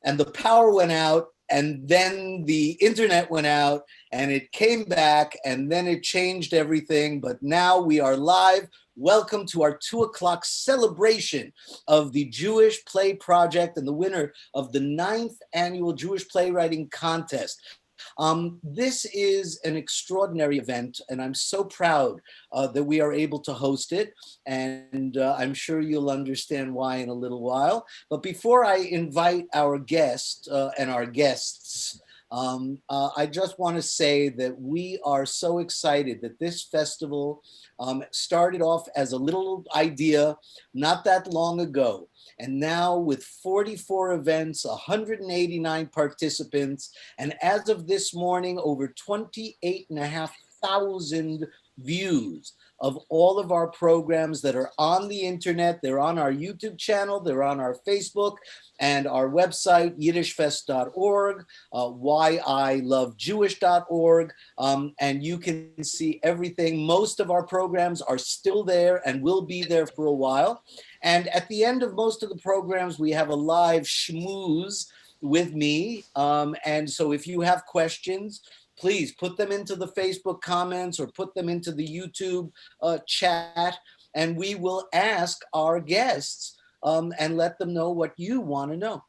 and the power went out, and then the internet went out, and it came back, and then it changed everything. But now we are live. Welcome to our 2 o'clock celebration of the Jewish Play Project and the winner of the 9th annual Jewish Playwriting Contest. This is an extraordinary event, and I'm so proud that we are able to host it, and I'm sure you'll understand why in a little while. But before I invite our guest and our guests, I just want to say that we are so excited that this festival started off as a little idea not that long ago. And now with 44 events, 189 participants, and as of this morning, over 28,500 views of all of our programs that are on the internet. They're on our YouTube channel, they're on our Facebook and our website, yiddishfest.org, whyIlovejewish.org, and you can see everything. Most of our programs are still there and will be there for a while. And at the end of most of the programs, we have a live schmooze with me. And so if you have questions, please put them into the Facebook comments or put them into the YouTube chat, and we will ask our guests and let them know what you want to know.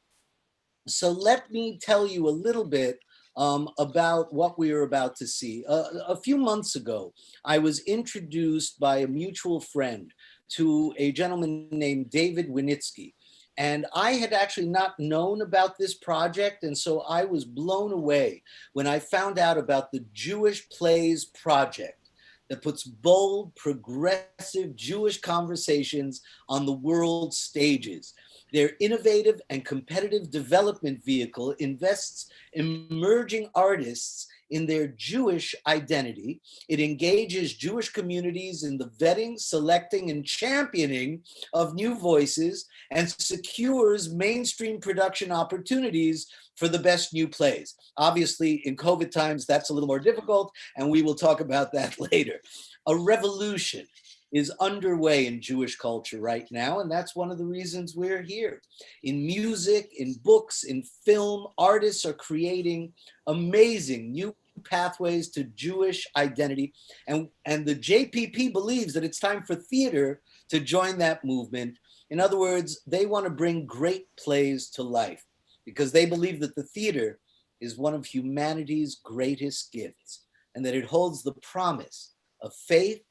So let me tell you a little bit about what we are about to see. A few months ago, I was introduced by a mutual friend to a gentleman named David Winitsky. And I had actually not known about this project. And so I was blown away when I found out about the Jewish Plays Project that puts bold, progressive Jewish conversations on the world stages. Their innovative and competitive development vehicle invests emerging artists in their Jewish identity. It engages Jewish communities in the vetting, selecting, and championing of new voices and secures mainstream production opportunities for the best new plays. Obviously, in COVID times, that's a little more difficult, and we will talk about that later. A revolution is underway in Jewish culture right now, and that's one of the reasons we're here. In music, in books, in film, artists are creating amazing new pathways to Jewish identity, and the JPP believes that it's time for theater to join that movement. In other words, they want to bring great plays to life because they believe that the theater is one of humanity's greatest gifts and that it holds the promise of faith,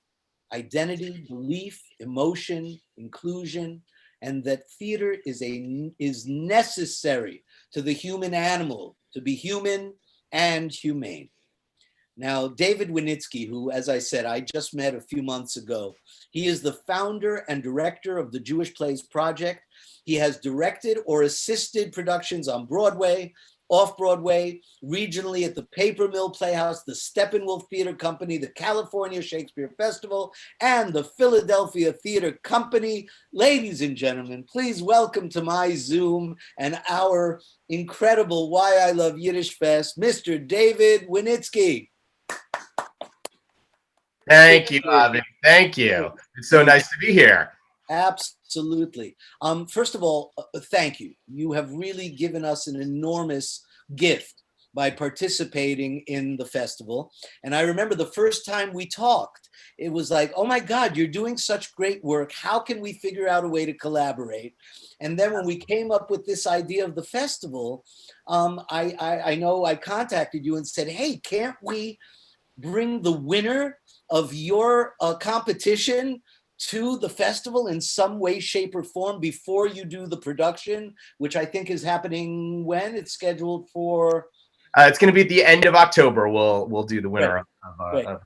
identity, belief, emotion, inclusion, and that theater is necessary to the human animal to be human and humane. Now, David Winitsky, who, as I said, I just met a few months ago, he is the founder and director of the Jewish Plays Project. He has directed or assisted productions on Broadway, off-Broadway, regionally at the Paper Mill Playhouse, the Steppenwolf Theater Company, the California Shakespeare Festival, and the Philadelphia Theater Company. Ladies and gentlemen, please welcome to my Zoom and our incredible Why I Love Yiddish Fest, Mr. David Winitsky. Thank you, Avi. Thank you. It's so nice to be here. Absolutely. First of all, thank you. You have really given us an enormous gift by participating in the festival. And I remember the first time we talked, it was like, oh my God, you're doing such great work. How can we figure out a way to collaborate? And then when we came up with this idea of the festival, I know I contacted you and said, hey, can't we bring the winner of your competition to the festival in some way, shape, or form before you do the production, which I think is happening when? It's scheduled for? It's going to be at the end of October. We'll do the winner of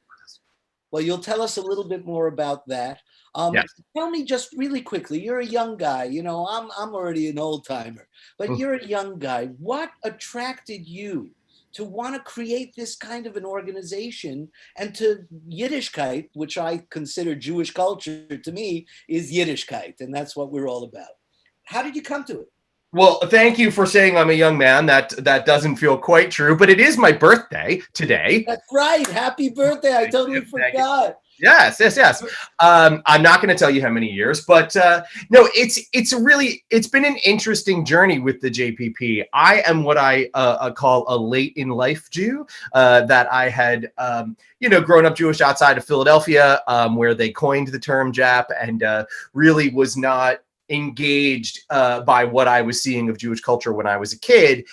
Well, you'll tell us a little bit more about that. Yes. Tell me just really quickly, you're a young guy, you know, I'm already an old timer, but you're a young guy. What attracted you to want to create this kind of an organization and to Yiddishkeit, which I consider Jewish culture to me is Yiddishkeit, and that's what we're all about. How did you come to it? Well, thank you for saying I'm a young man. That doesn't feel quite true, but it is my birthday today. That's right. Happy birthday. I totally forgot. Yes, yes, yes. I'm not going to tell you how many years, but no, it's been an interesting journey with the JPP. I am what I call a late in life Jew. That I had, grown up Jewish outside of Philadelphia, where they coined the term JAP, and really was not engaged by what I was seeing of Jewish culture when I was a kid.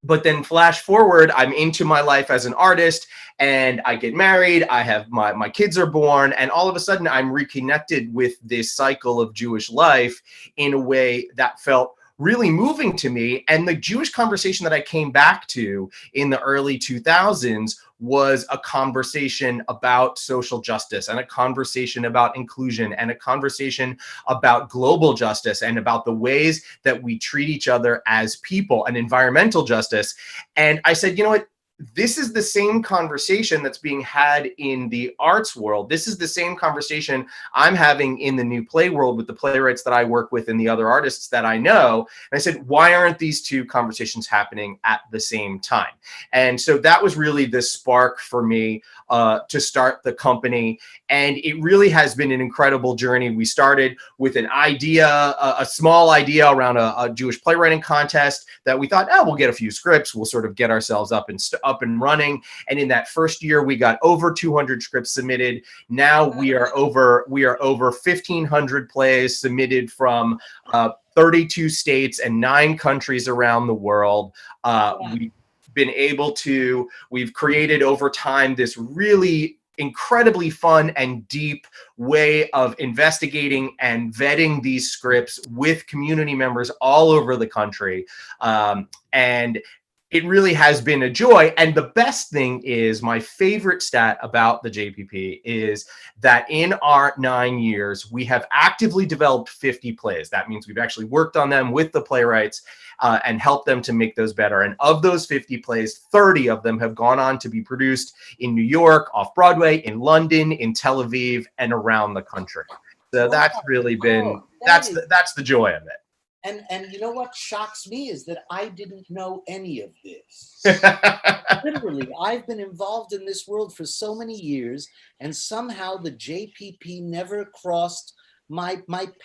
But then flash forward, I'm into my life as an artist, and I get married. I have my kids are born, and all of a sudden I'm reconnected with this cycle of Jewish life in a way that felt really moving to me. And the Jewish conversation that I came back to in the early 2000s was a conversation about social justice, and a conversation about inclusion, and a conversation about global justice, and about the ways that we treat each other as people, and environmental justice. And I said, you know what? This is the same conversation that's being had in the arts world. This is the same conversation I'm having in the new play world with the playwrights that I work with and the other artists that I know. And I said, why aren't these two conversations happening at the same time? And so that was really the spark for me to start the company. And it really has been an incredible journey. We started with an idea, a small idea around a Jewish playwriting contest that we thought, we'll get a few scripts. We'll sort of get ourselves up and running. And in that first year, we got over 200 scripts submitted. Now we are over 1,500 plays submitted from 32 states and 9 countries around the world. We've created over time this really incredibly fun and deep way of investigating and vetting these scripts with community members all over the country. And it really has been a joy. And the best thing is, my favorite stat about the JPP is that in our 9 years, we have actively developed 50 plays. That means we've actually worked on them with the playwrights and helped them to make those better. And of those 50 plays, 30 of them have gone on to be produced in New York, off Broadway, in London, in Tel Aviv, and around the country. So that's really been, that's the joy of it. And you know what shocks me is that I didn't know any of this. Literally, I've been involved in this world for so many years, and somehow the JPP never crossed my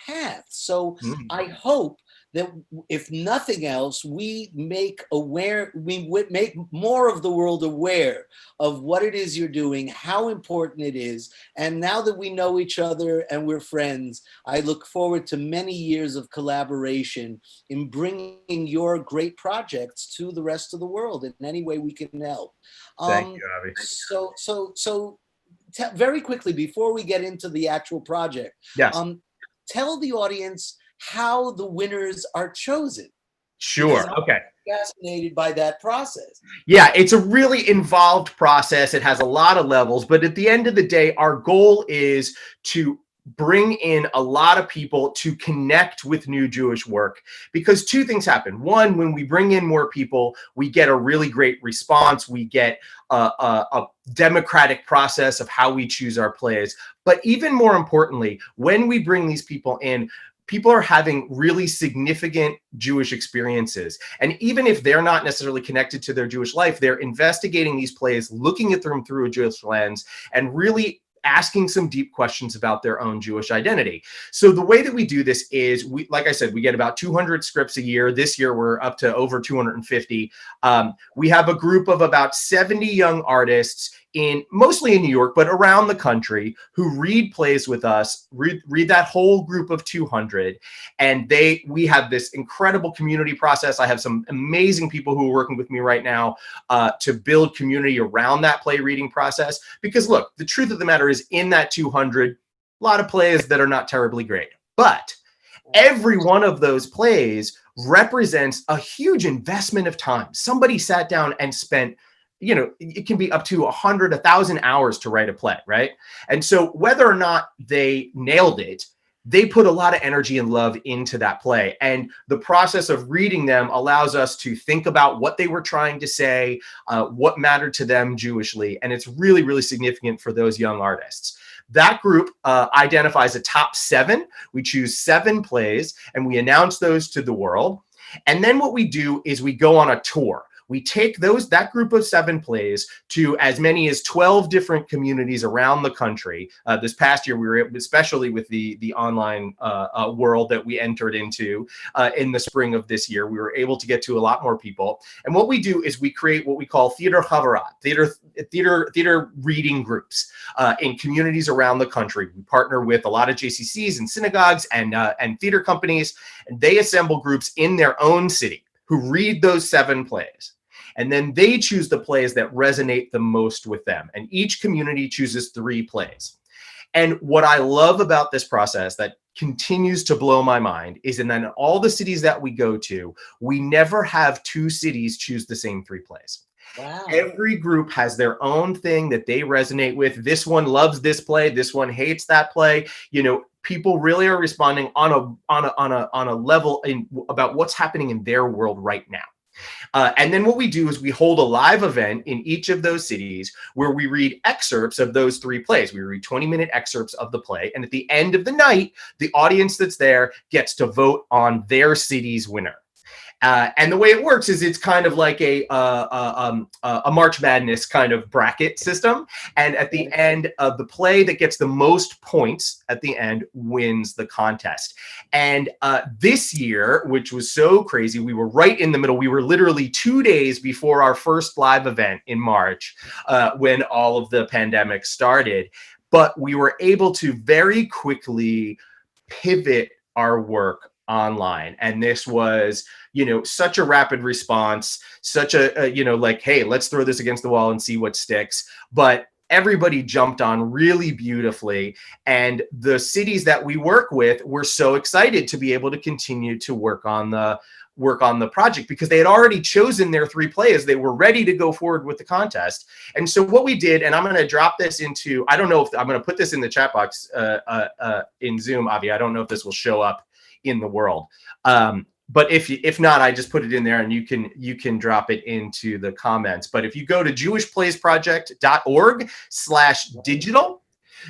path. So I hope that if nothing else, we make more of the world aware of what it is you're doing, how important it is. And now that we know each other and we're friends, I look forward to many years of collaboration in bringing your great projects to the rest of the world in any way we can help. Thank you, Avi. So very quickly, before we get into the actual project, yes. Tell the audience how the winners are chosen. Sure. Okay. Fascinated by that process. Yeah, it's a really involved process. It has a lot of levels, but at the end of the day, our goal is to bring in a lot of people to connect with new Jewish work, because two things happen. One, when we bring in more people, we get a really great response. We get a democratic process of how we choose our plays. But even more importantly, when we bring these people in, people are having really significant Jewish experiences. And even if they're not necessarily connected to their Jewish life, they're investigating these plays, looking at them through a Jewish lens, and really asking some deep questions about their own Jewish identity. So the way that we do this is, like I said, we get about 200 scripts a year. This year, we're up to over 250. We have a group of about 70 young artists mostly in New York, but around the country, who read plays with us, read that whole group of 200. And we have this incredible community process. I have some amazing people who are working with me right now to build community around that play reading process. Because look, the truth of the matter is, in that 200, a lot of plays that are not terribly great. But every one of those plays represents a huge investment of time. Somebody sat down and spent, it can be up to 100, 1,000 hours to write a play, right? And so whether or not they nailed it, they put a lot of energy and love into that play. And the process of reading them allows us to think about what they were trying to say, what mattered to them Jewishly. And it's really, really significant for those young artists. That group identifies a top 7. We choose 7 plays and we announce those to the world. And then what we do is we go on a tour. We take that group of 7 plays to as many as 12 different communities around the country. This past year, we were especially with the online world that we entered into in the spring of this year, we were able to get to a lot more people. And what we do is we create what we call theater chavarat, theater reading groups in communities around the country. We partner with a lot of JCCs and synagogues and theater companies, and they assemble groups in their own city who read those 7 plays. And then they choose the plays that resonate the most with them. And each community chooses 3 plays. And what I love about this process that continues to blow my mind is in all the cities that we go to, we never have 2 cities choose the same 3 plays. Wow. Every group has their own thing that they resonate with. This one loves this play. This one hates that play. People really are responding on a level about what's happening in their world right now. And then what we do is we hold a live event in each of those cities where we read excerpts of those 3 plays. We read 20-minute excerpts of the play. And at the end of the night, the audience that's there gets to vote on their city's winner. And the way it works is it's kind of like a March Madness kind of bracket system. And at the end of the play that gets the most points at the end wins the contest. And this year, which was so crazy, we were right in the middle. We were literally 2 days before our first live event in March when all of the pandemic started. But we were able to very quickly pivot our work online. And this was, such a rapid response, such a like, hey, let's throw this against the wall and see what sticks. But everybody jumped on really beautifully. And the cities that we work with were so excited to be able to continue to work on the project because they had already chosen their 3 plays. They were ready to go forward with the contest. And so what we did, and I'm going to drop this into, I don't know if I'm going to put this in the chat box in Zoom, Avi. I don't know if this will show up in the world. But if not, I just put it in there and you can drop it into the comments. But if you go to jewishplaysproject.org/digital,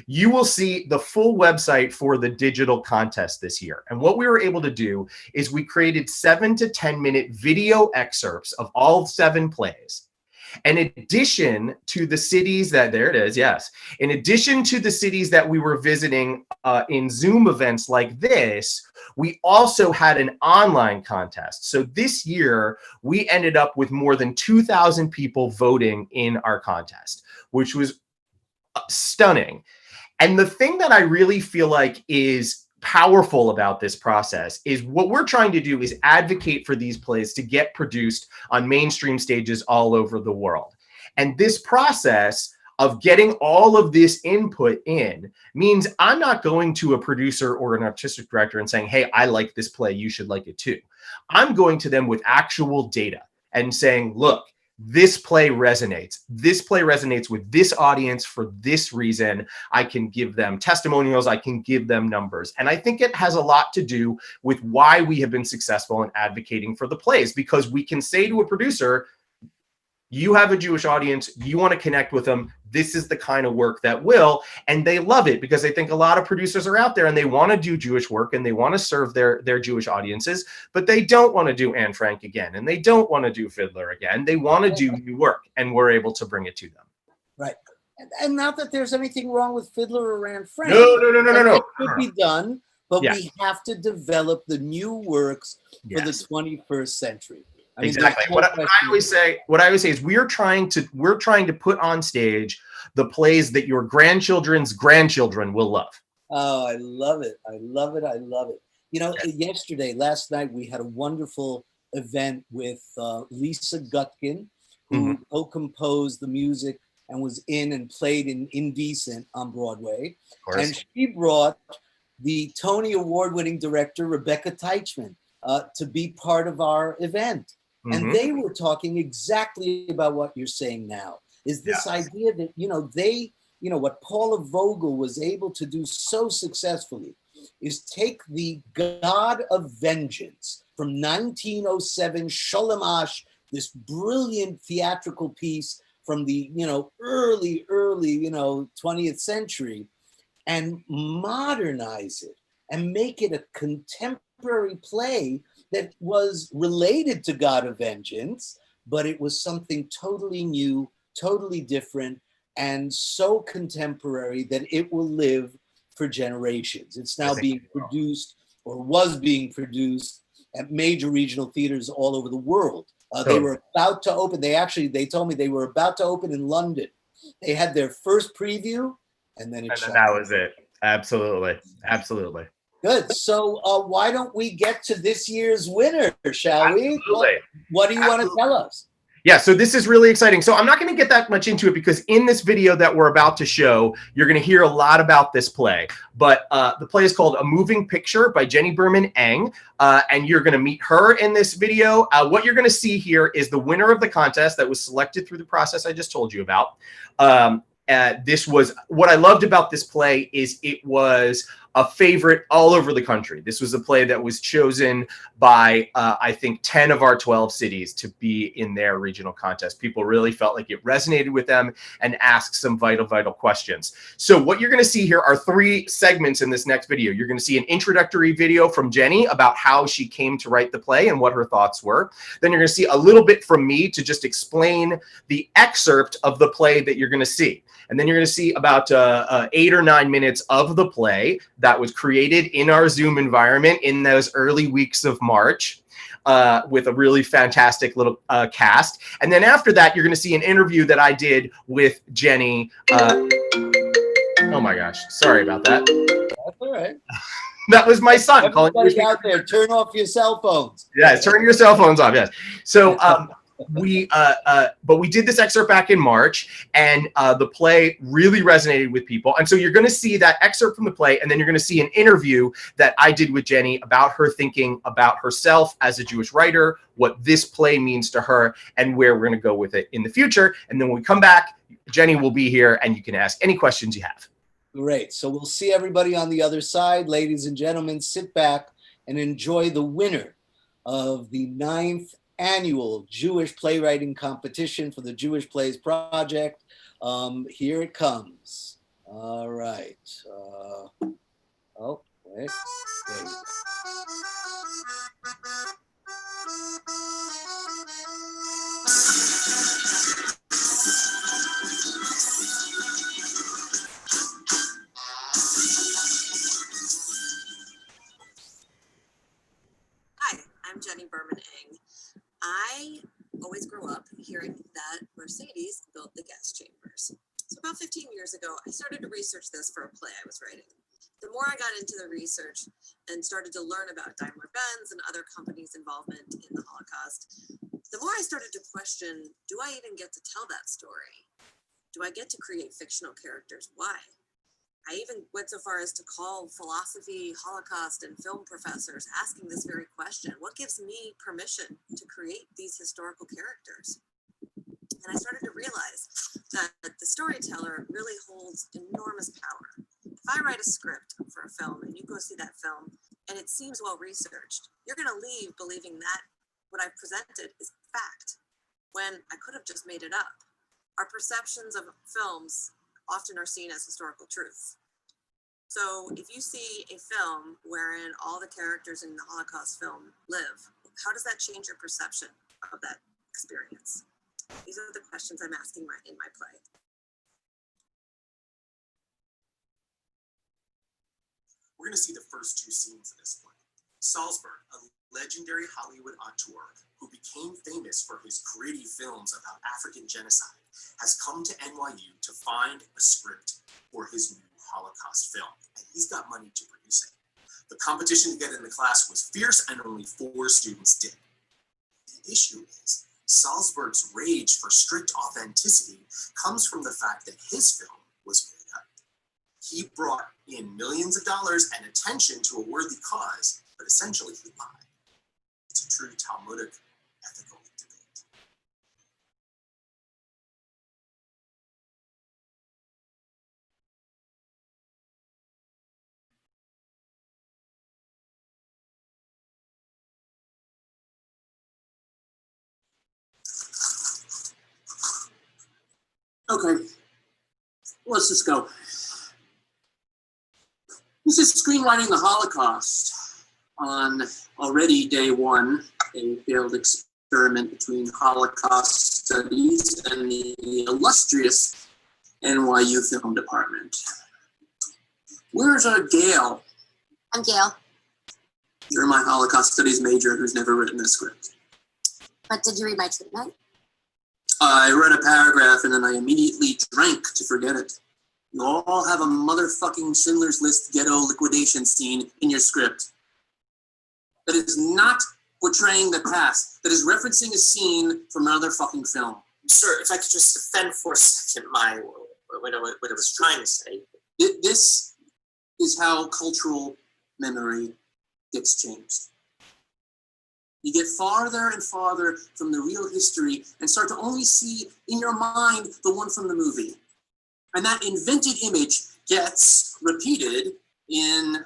you will see the full website for the digital contest this year. And what we were able to do is we created 7 to 10-minute video excerpts of all 7 plays. In addition to the cities there it is, yes. In addition to the cities that we were visiting in Zoom events like this, we also had an online contest. So this year, we ended up with more than 2,000 people voting in our contest, which was stunning. And the thing that I really feel like is powerful about this process is what we're trying to do is advocate for these plays to get produced on mainstream stages all over the world. And this process of getting all of this input in means I'm not going to a producer or an artistic director and saying, hey, I like this play, you should like it too. I'm going to them with actual data and saying, look, this play resonates. This play resonates with this audience for this reason. I can give them testimonials. I can give them numbers. And I think it has a lot to do with why we have been successful in advocating for the plays, because we can say to a producer, you have a Jewish audience, you want to connect with them, this is the kind of work that will, and they love it because I think a lot of producers are out there and they want to do Jewish work and they want to serve their Jewish audiences, but they don't want to do Anne Frank again and they don't want to do Fiddler again. They want to do new work, and we're able to bring it to them. Right. And not that there's anything wrong with Fiddler or Anne Frank. No. It could be done, but we have to develop the new works for the 21st century. I mean, exactly. What I always say is we're trying to put on stage the plays that your grandchildren's grandchildren will love. Oh, I love it. I love it. I love it. Last night, we had a wonderful event with Lisa Gutkin, who co-composed the music and was in and played in Indecent on Broadway. And she brought the Tony Award-winning director, Rebecca Teichman, to be part of our event. And they were talking exactly about what you're saying now, is this idea that, what Paula Vogel was able to do so successfully is take the God of Vengeance from 1907, Sholem Asch, this brilliant theatrical piece from the, early, 20th century, and modernize it and make it a contemporary play that was related to God of Vengeance, but it was something totally new, totally different, and so contemporary that it will live for generations. It's now being produced, or was being produced, at major regional theaters all over the world. They were about to open. They told me they were about to open in London. They had their first preview, and then it shut that down. was it. Absolutely. Absolutely. Good. So why don't we get to this year's winner, shall we? Absolutely. What do you want to tell us? Yeah, so this is really exciting. So I'm not going to get that much into it because in this video that we're about to show, you're going to hear a lot about this play. But the play is called A Moving Picture by Jenny Berman Eng, and you're going to meet her in this video. What you're going to see here is the winner of the contest that was selected through the process I just told you about. This was what I loved about this play is it was a favorite all over the country. This was a play that was chosen by, I think, 10 of our 12 cities to be in their regional contest. People really felt like it resonated with them and asked some vital, vital questions. So what you're going to see here are 3 segments in this next video. You're going to see an introductory video from Jenny about how she came to write the play and what her thoughts were. Then you're going to see a little bit from me to just explain the excerpt of the play that you're going to see. And then you're going to see about 8 or 9 minutes of the play that was created in our Zoom environment in those early weeks of March with a really fantastic little cast. And then after that, you're going to see an interview that I did with Jenny. Oh my gosh, sorry about that. That's all right. That was my son calling. Everybody out there, turn off your cell phones. Yes, turn your cell phones off. Yes. So but we did this excerpt back in March, and the play really resonated with people. And so you're going to see that excerpt from the play, and then you're going to see an interview that I did with Jenny about her thinking about herself as a Jewish writer, what this play means to her, and where we're going to go with it in the future. And then when we come back, Jenny will be here, and you can ask any questions you have. Great. So we'll see everybody on the other side. Ladies and gentlemen, sit back and enjoy the winner of the 9th annual Jewish playwriting competition for the Jewish Plays Project. Here it comes. All right. Oh, wait. There we go. Hi, I'm Jenny Berman Eng. I always grew up hearing that Mercedes built the gas chambers. So about 15 years ago, I started to research this for a play I was writing. The more I got into the research and started to learn about Daimler-Benz and other companies' involvement in the Holocaust, the more I started to question, do I even get to tell that story? Do I get to create fictional characters? Why? I even went so far as to call philosophy, Holocaust, and film professors asking this very question. What gives me permission to create these historical characters? And I started to realize that the storyteller really holds enormous power. If I write a script for a film and you go see that film and it seems well researched, you're going to leave believing that what I've presented is fact when I could have just made it up. Our perceptions of films often are seen as historical truth. So if you see a film wherein all the characters in the Holocaust film live, how does that change your perception of that experience? These are the questions I'm asking in my play. We're going to see the first 2 scenes of this play. Salzburg, a legendary Hollywood auteur who became famous for his gritty films about African genocide, has come to NYU to find a script for his new Holocaust film, and he's got money to produce it. The competition to get in the class was fierce, and only 4 students did. The issue is, Salzburg's rage for strict authenticity comes from the fact that his film was made up. He brought in millions of dollars and attention to a worthy cause, but essentially he lied. It's a true Talmudic ethical debate. Okay, let's just go. This is screenwriting the Holocaust on already day 1, a failed experiment between Holocaust studies and the illustrious NYU Film Department. Where's Gail? I'm Gail. You're my Holocaust studies major who's never written a script. But did you read my treatment? I read a paragraph and then I immediately drank to forget it. You all have a motherfucking Schindler's List ghetto liquidation scene in your script. That is not portraying the past. That is referencing a scene from another fucking film. Sir, if I could just defend for a second what I was trying to say. This is how cultural memory gets changed. You get farther and farther from the real history and start to only see in your mind the one from the movie. And that invented image gets repeated in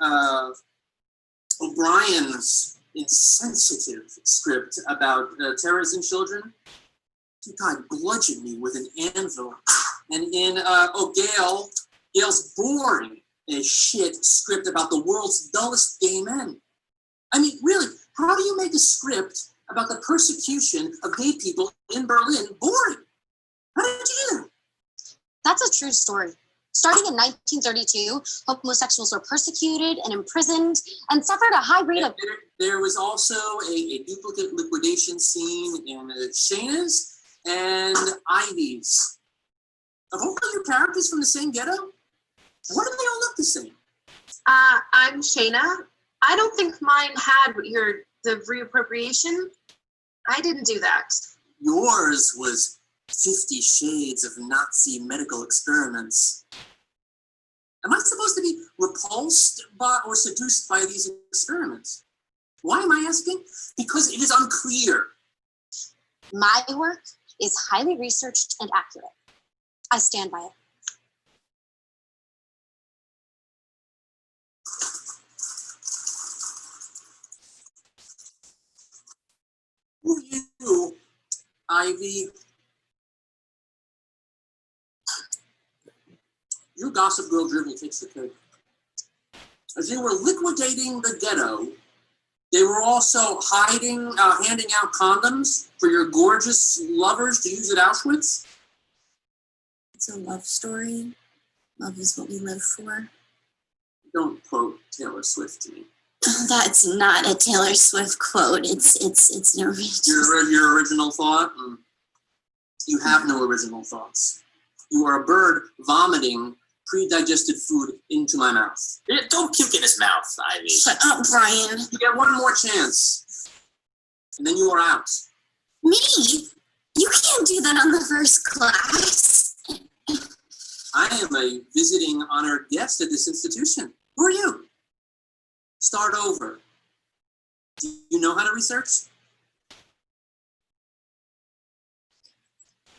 O'Brien's insensitive script about terrorism children. God bludgeoned me with an anvil. And in Gail's boring as shit script about the world's dullest gay men. I mean, really, how do you make a script about the persecution of gay people in Berlin boring? How did you do that? That's a true story. Starting in 1932, homosexuals were persecuted and imprisoned and suffered a high rate of... There was also a duplicate liquidation scene in Shayna's and Ivy's. Are both of your characters from the same ghetto? Why do they all look the same? I'm Shayna. I don't think mine had the reappropriation. I didn't do that. Yours was 50 Shades of Nazi medical experiments. Am I supposed to be repulsed by or seduced by these experiments? Why am I asking? Because it is unclear. My work is highly researched and accurate. I stand by it. Who are you, Ivy? Your Gossip Girl dribble takes the cake. As they were liquidating the ghetto, they were also handing out condoms for your gorgeous lovers to use at Auschwitz. It's a love story. Love is what we live for. Don't quote Taylor Swift to me. That's not a Taylor Swift quote. It's an original. Your original thought? You have no original thoughts. You are a bird vomiting pre-digested food into my mouth. Don't puke in his mouth, Ivy. Shut up, Brian. You get one more chance, and then you are out. Me? You can't do that on the first class. I am a visiting honored guest at this institution. Who are you? Start over. Do you know how to research?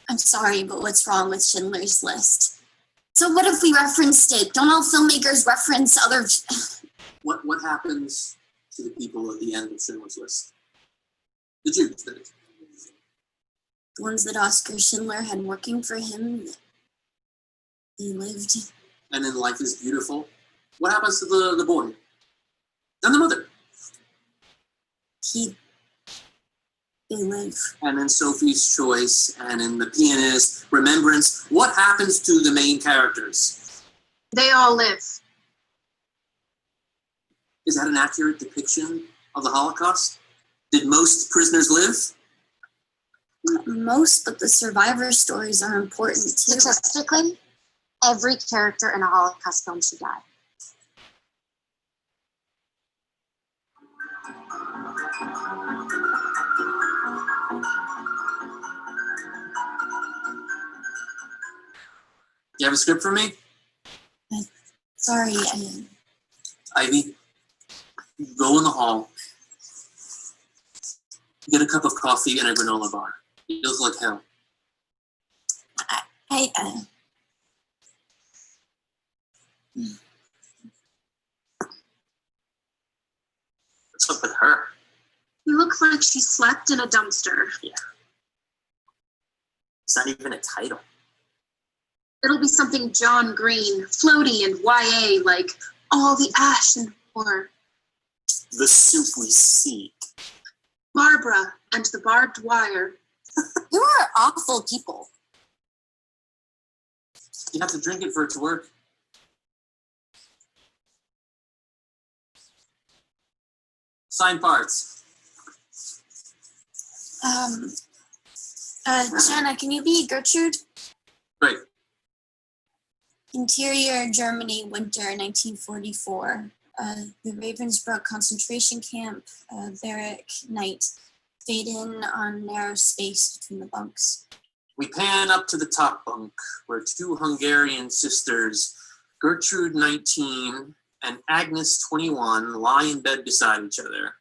I'm sorry, but what's wrong with Schindler's List? So what if we referenced it? Don't all filmmakers reference other... What happens to the people at the end of Schindler's List? The Jews, that is. The ones that Oscar Schindler had working for him, they lived. And then Life is Beautiful. What happens to the boy? And the mother? They live. And in Sophie's Choice and in The Pianist, Remembrance, what happens to the main characters? They all live. Is that an accurate depiction of the Holocaust? Did most prisoners live? Not most, but the survivor stories are important too. Statistically, every character in a Holocaust film should die. You have a script for me? Sorry, Ivy, go in the hall. Get a cup of coffee and a granola bar. It feels like hell. What's up with her? You look like she slept in a dumpster. Yeah. It's not even a title. It'll be something John Green, floaty and YA, like All the Ash and War. The Soup We Seek. Barbara and the barbed wire. You are awful people. You have to drink it for it to work. Sign parts. Jenna, can you be Gertrude? Right. Interior Germany, winter 1944. The Ravensbrück concentration camp, barrack, night. Fade in on narrow space between the bunks. We pan up to the top bunk, where two Hungarian sisters, Gertrude 19 and Agnes 21, lie in bed beside each other.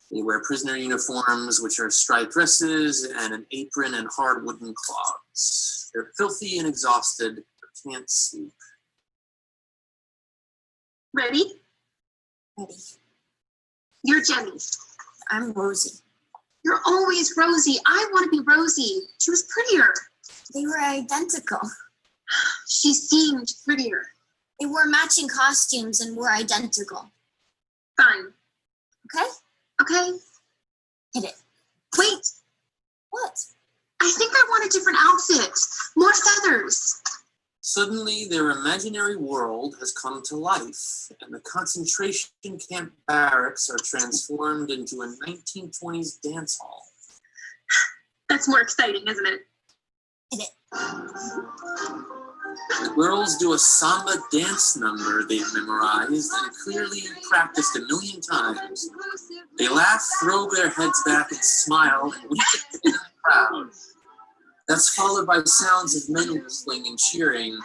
They wear prisoner uniforms, which are striped dresses and an apron and hard wooden clogs. They're filthy and exhausted, but can't sleep. Ready? Ready. You're Jenny. I'm Rosie. You're always Rosie. I want to be Rosie. She was prettier. They were identical. She seemed prettier. They wore matching costumes and were identical. Fine. Okay? Okay. Hit it. Wait. What? I think I want a different outfit. More feathers. Suddenly, their imaginary world has come to life, and the concentration camp barracks are transformed into a 1920s dance hall. That's more exciting, isn't it? Hit it. The girls do a samba dance number they've memorized and clearly practiced a million times. They laugh, throw their heads back, and smile, and wink at the crowd. That's followed by sounds of men whistling and cheering.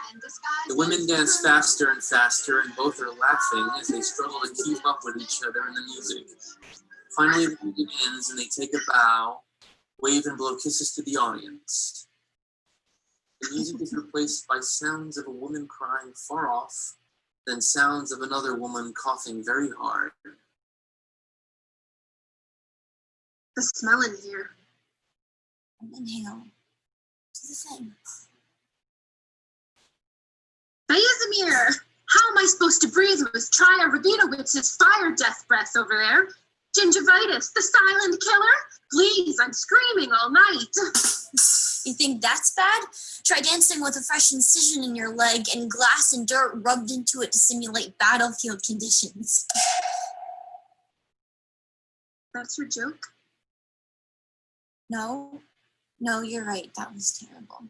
The women dance faster and faster, and both are laughing as they struggle to keep up with each other in the music. Finally, the music ends, and they take a bow, wave and blow kisses to the audience. The music is replaced by sounds of a woman crying far off, then sounds of another woman coughing very hard. The smell in here. Inhale. Do the thing. Bayezimir! How am I supposed to breathe with Trier Rabinowitz's fire death breath over there? Gingivitis, the silent killer? Please, I'm screaming all night. You think that's bad? Try dancing with a fresh incision in your leg and glass and dirt rubbed into it to simulate battlefield conditions. That's your joke? No, you're right. That was terrible.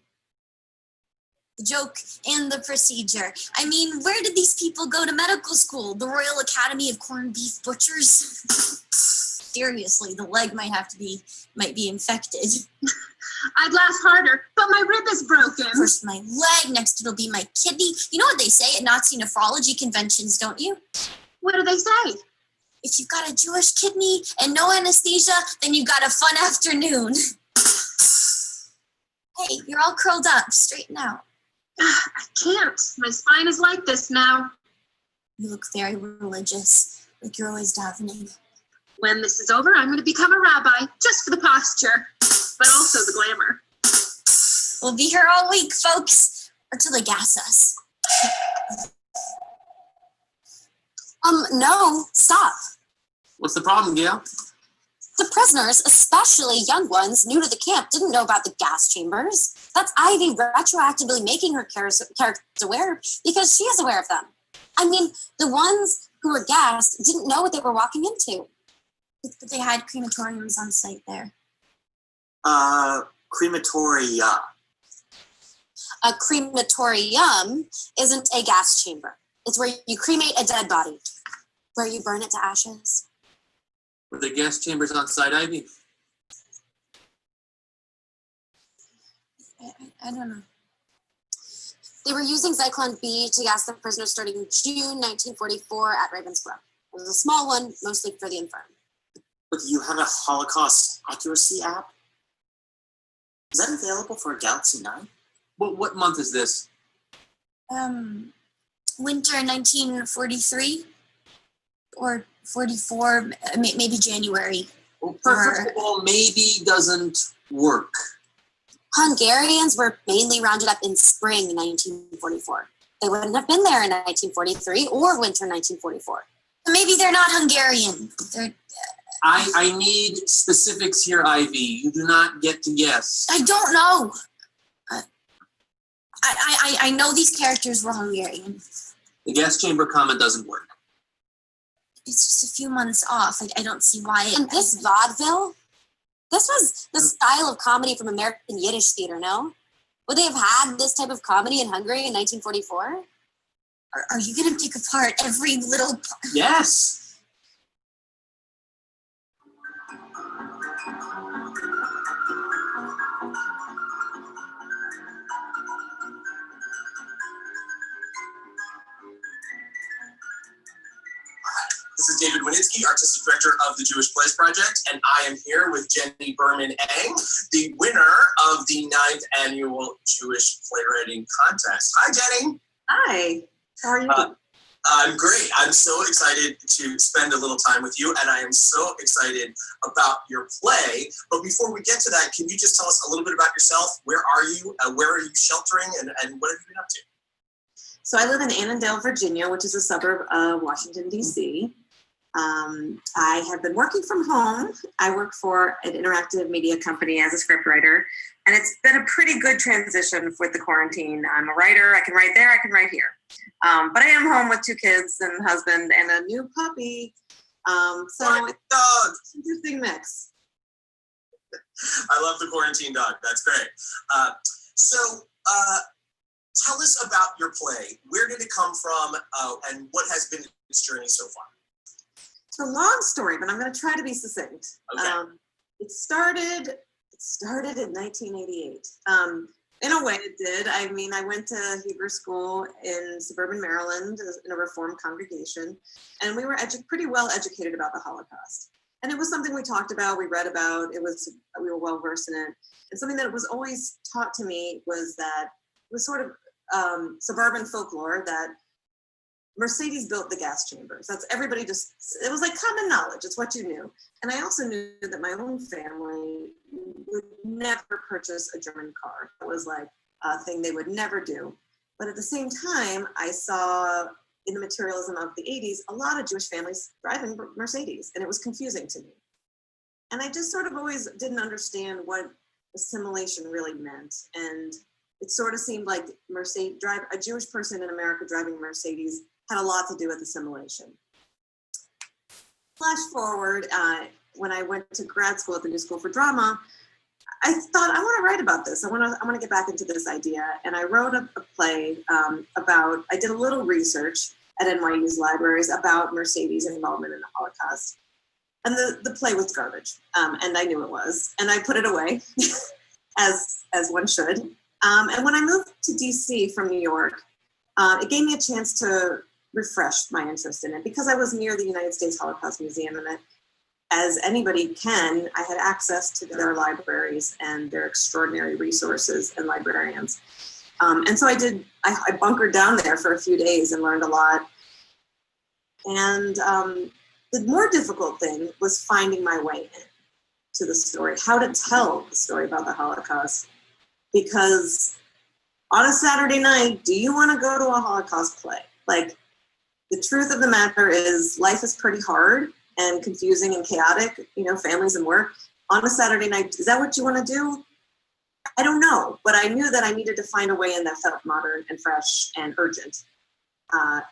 The joke and the procedure. I mean, where did these people go to medical school? The Royal Academy of Corned Beef Butchers? Seriously, the leg might be infected. I'd laugh harder, but my rib is broken. First my leg, next it'll be my kidney. You know what they say at Nazi nephrology conventions, don't you? What do they say? If you've got a Jewish kidney and no anesthesia, then you've got a fun afternoon. Hey, you're all curled up. Straighten out. I can't. My spine is like this now. You look very religious, like you're always davening. When this is over, I'm going to become a rabbi, just for the posture, but also the glamour. We'll be here all week, folks, or till they gas us. No, stop. What's the problem, Gail? The prisoners, especially young ones new to the camp, didn't know about the gas chambers. That's Ivy retroactively making her characters aware because she is aware of them. I mean, the ones who were gassed didn't know what they were walking into. But they had crematoriums on site there. Crematoria. A crematorium isn't a gas chamber. It's where you cremate a dead body, where you burn it to ashes. Were there gas chambers on site, Ivy? I don't know. They were using Zyklon B to gas the prisoners starting in June 1944 at Ravensbrück. It was a small one, mostly for the infirm. But do you have a Holocaust accuracy app? Is that available for Galaxy 9? What month is this? Winter 1943 or 44, maybe January. Well, first of all, maybe doesn't work. Hungarians were mainly rounded up in spring 1944. They wouldn't have been there in 1943 or winter 1944. Maybe they're not Hungarian. I need specifics here, Ivy. You do not get to guess. I don't know. I know these characters were Hungarian. The gas chamber comment doesn't work. It's just a few months off. I don't see why. And this vaudeville, this was the style of comedy from American Yiddish theater, no? Would they have had this type of comedy in Hungary in 1944? Are you going to pick apart every little part? Yes. This is David Winitsky, Artistic Director of the Jewish Plays Project, and I am here with Jenny Berman-Eng, the winner of the 9th Annual Jewish Playwriting Contest. Hi, Jenny. Hi, how are you? I'm great. I'm so excited to spend a little time with you, and I am so excited about your play. But before we get to that, can you just tell us a little bit about yourself? Where are you? Where are you sheltering? And what have you been up to? So I live in Annandale, Virginia, which is a suburb of Washington, D.C. I have been working from home. I work for an interactive media company as a scriptwriter, and it's been a pretty good transition with the quarantine. I'm a writer. I can write there. I can write here. But I am home with 2 kids and husband and a new puppy. So it's an interesting mix. I love the quarantine dog. That's great. Tell us about your play. Where did it come from, and what has been its journey so far? It's a long story, but I'm going to try to be succinct. Okay. It started in 1988. In a way, it did. I mean, I went to Hebrew school in suburban Maryland in a Reformed congregation, and we were pretty well educated about the Holocaust. And it was something we talked about, we read about. We were well versed in it. And something that was always taught to me was that it was sort of suburban folklore that Mercedes built the gas chambers. That's everybody it was like common knowledge. It's what you knew. And I also knew that my own family would never purchase a German car. It was like a thing they would never do. But at the same time, I saw in the materialism of the 80s, a lot of Jewish families driving Mercedes, and it was confusing to me. And I just sort of always didn't understand what assimilation really meant. And it sort of seemed like a Jewish person in America driving a Mercedes had a lot to do with assimilation. Flash forward, when I went to grad school at the New School for Drama, I thought, I want to write about this. I want to get back into this idea. And I wrote a play I did a little research at NYU's libraries about Mercedes' involvement in the Holocaust. And the play was garbage. And I knew it was. And I put it away, as one should. And when I moved to DC from New York, it gave me a chance to refresh my interest in it because I was near the United States Holocaust Museum, and as anybody can, I had access to their libraries and their extraordinary resources and librarians. And so I bunkered down there for a few days and learned a lot. And the more difficult thing was finding my way in to the story, how to tell the story about the Holocaust. Because on a Saturday night, do you want to go to a Holocaust play? Like, the truth of the matter is life is pretty hard and confusing and chaotic, families and work. On a Saturday night, is that what you want to do? I don't know, but I knew that I needed to find a way in that felt modern and fresh and urgent.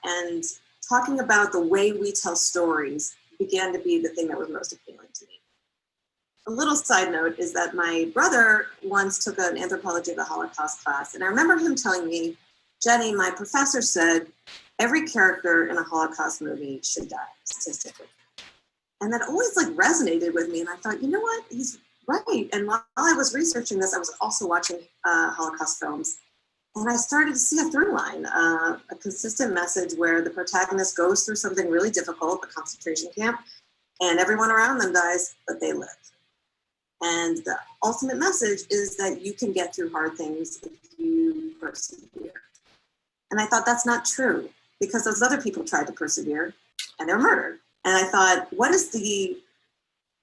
And talking about the way we tell stories began to be the thing that was most appealing to me. A little side note is that my brother once took an anthropology of the Holocaust class, and I remember him telling me, Jenny, my professor said, every character in a Holocaust movie should die, statistically. And that always resonated with me, and I thought, you know what, he's right. And while I was researching this, I was also watching Holocaust films, and I started to see a through line, a consistent message where the protagonist goes through something really difficult, a concentration camp, and everyone around them dies, but they live. And the ultimate message is that you can get through hard things if you persevere. And I thought that's not true, because those other people tried to persevere and they were murdered. And I thought, what is the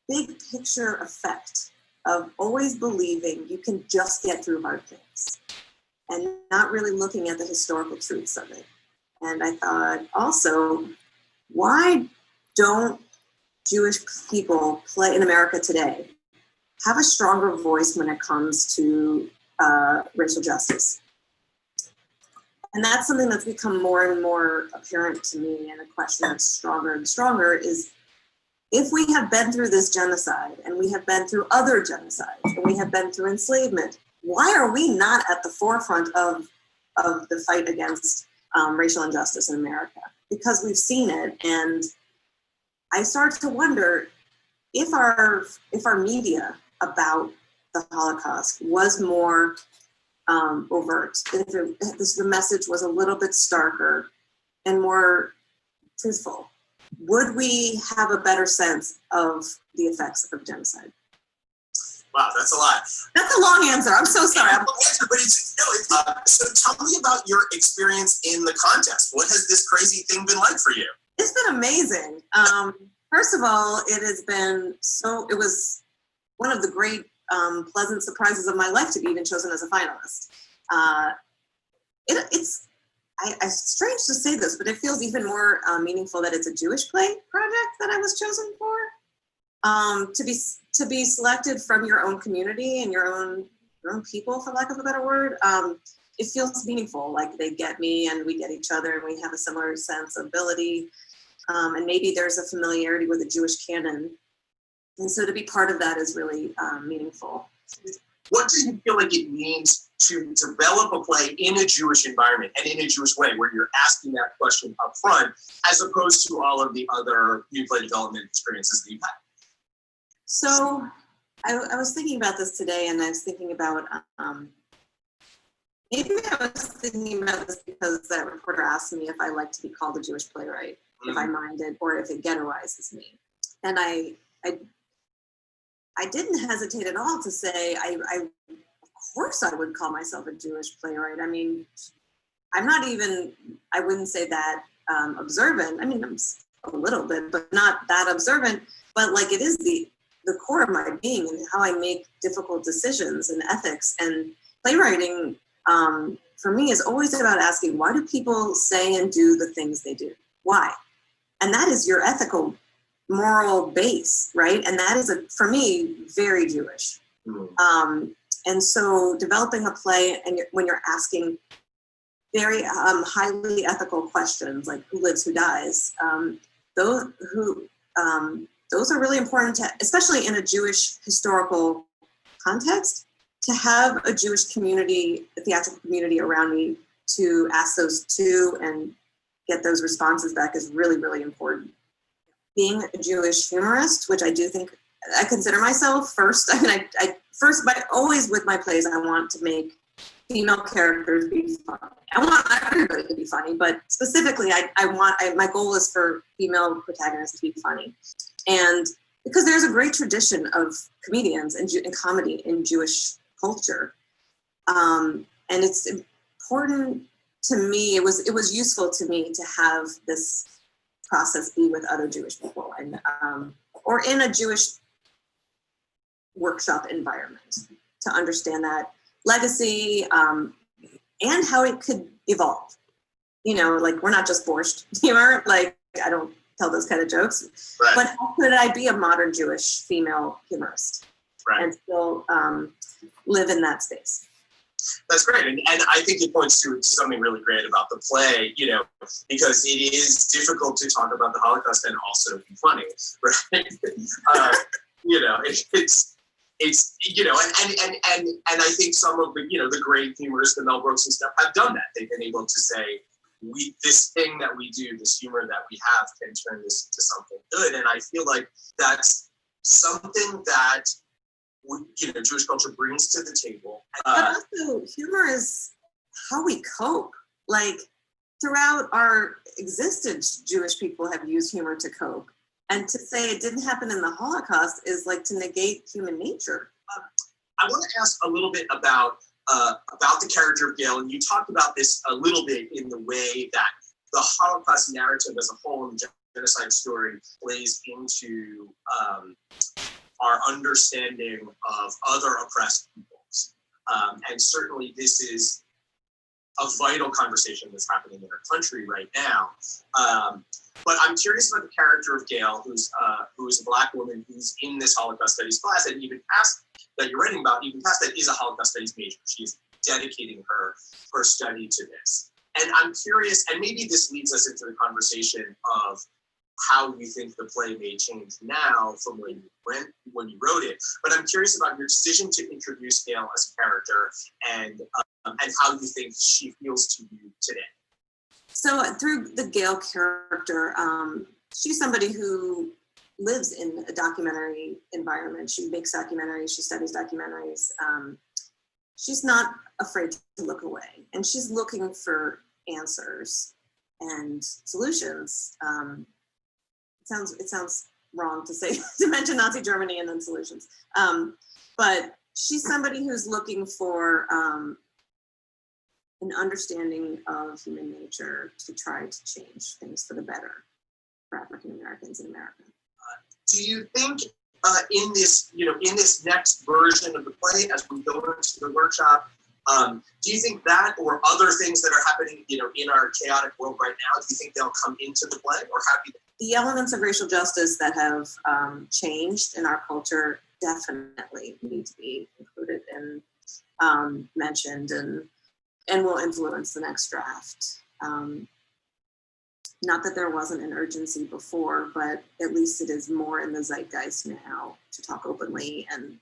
big picture effect of always believing you can just get through hard things and not really looking at the historical truths of it? And I thought also, why don't Jewish people play in America today have a stronger voice when it comes to racial justice. And that's something that's become more and more apparent to me, and a question that's stronger and stronger is, if we have been through this genocide, and we have been through other genocides, and we have been through enslavement, why are we not at the forefront of the fight against racial injustice in America? Because we've seen it, and I start to wonder if our media about the Holocaust was more overt, if the message was a little bit starker and more truthful, would we have a better sense of the effects of genocide? Wow, that's a lot. That's a long answer. I'm so sorry. But so tell me about your experience in the contest. What has this crazy thing been like for you? It's been amazing. First of all, it was one of the great pleasant surprises of my life to be even chosen as a finalist. It's strange to say this, but it feels even more meaningful that it's a Jewish play project that I was chosen for. To be selected from your own community and your own people, for lack of a better word, it feels meaningful. Like they get me and we get each other and we have a similar sense of ability. And maybe there's a familiarity with the Jewish canon. And so to be part of that is really meaningful. What do you feel like it means to develop a play in a Jewish environment and in a Jewish way, where you're asking that question up front, as opposed to all of the other new play development experiences that you've had? So I was thinking about this today, and I was thinking about, maybe I was thinking about this because that reporter asked me if I like to be called a Jewish playwright, if I minded, or if it ghettoizes me. And I didn't hesitate at all to say, of course I would call myself a Jewish playwright. I mean, I wouldn't say that observant. I mean, I'm a little bit, but not that observant, but like it is the core of my being and how I make difficult decisions and ethics. And playwriting, for me, is always about asking, why do people say and do the things they do? Why? And that is your ethical, moral base, right? And that is, for me, very Jewish. And so developing a play, and when you're asking very highly ethical questions, like who lives, who dies, those are really important to, especially in a Jewish historical context, to have a Jewish community, a theatrical community around me to ask those too and get those responses back is really, really important. Being a Jewish humorist, which I do think, I consider myself first. I mean, but always with my plays, I want to make female characters be funny. I want everybody to be funny, but specifically, my goal is for female protagonists to be funny. And because there's a great tradition of comedians and comedy in Jewish culture. And it's important to me, it was useful to me to have this process be with other Jewish people and or in a Jewish workshop environment to understand that legacy and how it could evolve. You know, like we're not just borscht humor, like I don't tell those kind of jokes, right. But how could I be a modern Jewish female humorist and still live in that space? That's great. And I think it points to something really great about the play, you know, because it is difficult to talk about the Holocaust and also be funny, right? You know, it's you know, and I think some of the, you know, the great humorists, the Mel Brooks and stuff, have done that. They've been able to say, this thing that we do, this humor that we have, can turn this into something good. And I feel like that's something that, you know, Jewish culture brings to the table. But also, humor is how we cope. Like, throughout our existence, Jewish people have used humor to cope. And to say it didn't happen in the Holocaust is like to negate human nature. I want to ask a little bit about the character of Gail, and you talked about this a little bit in the way that the Holocaust narrative as a whole and the genocide story plays into our understanding of other oppressed peoples. And certainly this is a vital conversation that's happening in our country right now. But I'm curious about the character of Gail, who's a Black woman who's in this Holocaust Studies class, and even past that you're writing about, even past that is a Holocaust Studies major. She's dedicating her study to this. And I'm curious, and maybe this leads us into the conversation of how you think the play may change now from when you wrote it. But I'm curious about your decision to introduce Gail as a character and how you think she feels to you today. So through the Gail character, she's somebody who lives in a documentary environment. She makes documentaries, she studies documentaries. She's not afraid to look away, and she's looking for answers and solutions. It sounds wrong to say, to mention Nazi Germany and then solutions. But she's somebody who's looking for an understanding of human nature to try to change things for the better for African Americans in America. Do you think in this next version of the play, as we go into the workshop, do you think that or other things that are happening, in our chaotic world right now, do you think they'll come into the play, or how do you? The elements of racial justice that have changed in our culture definitely need to be included and mentioned and will influence the next draft. Not that there wasn't an urgency before, but at least it is more in the zeitgeist now to talk openly and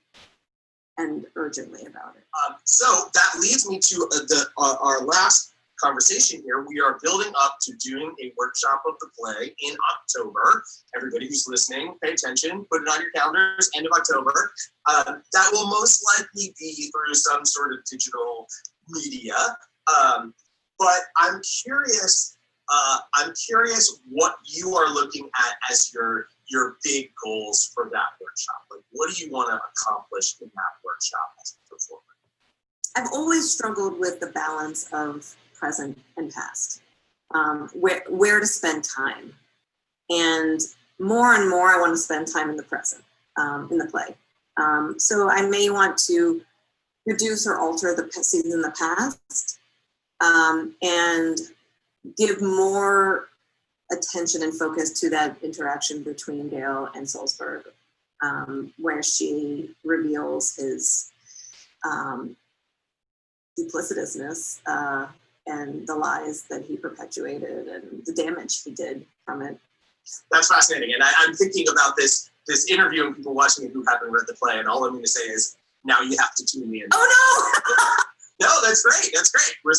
urgently about it. So that leads me to our last conversation here. We are building up to doing a workshop of the play in October. Everybody who's listening, pay attention, put it on your calendars, end of October. That will most likely be through some sort of digital media. But I'm curious what you are looking at as your big goals for that workshop. Like, what do you want to accomplish in that workshop as a performer? I've always struggled with the balance of present and past, where to spend time. And more I want to spend time in the present, in the play. So I may want to reduce or alter the scenes in the past and give more attention and focus to that interaction between Gail and Salzburg, where she reveals his duplicitousness and the lies that he perpetuated and the damage he did from it. That's fascinating. And I'm thinking about this interview and people watching it who haven't read the play, and all I'm going to say is, now you have to tune me in. Oh no! No, that's great. That's great. We're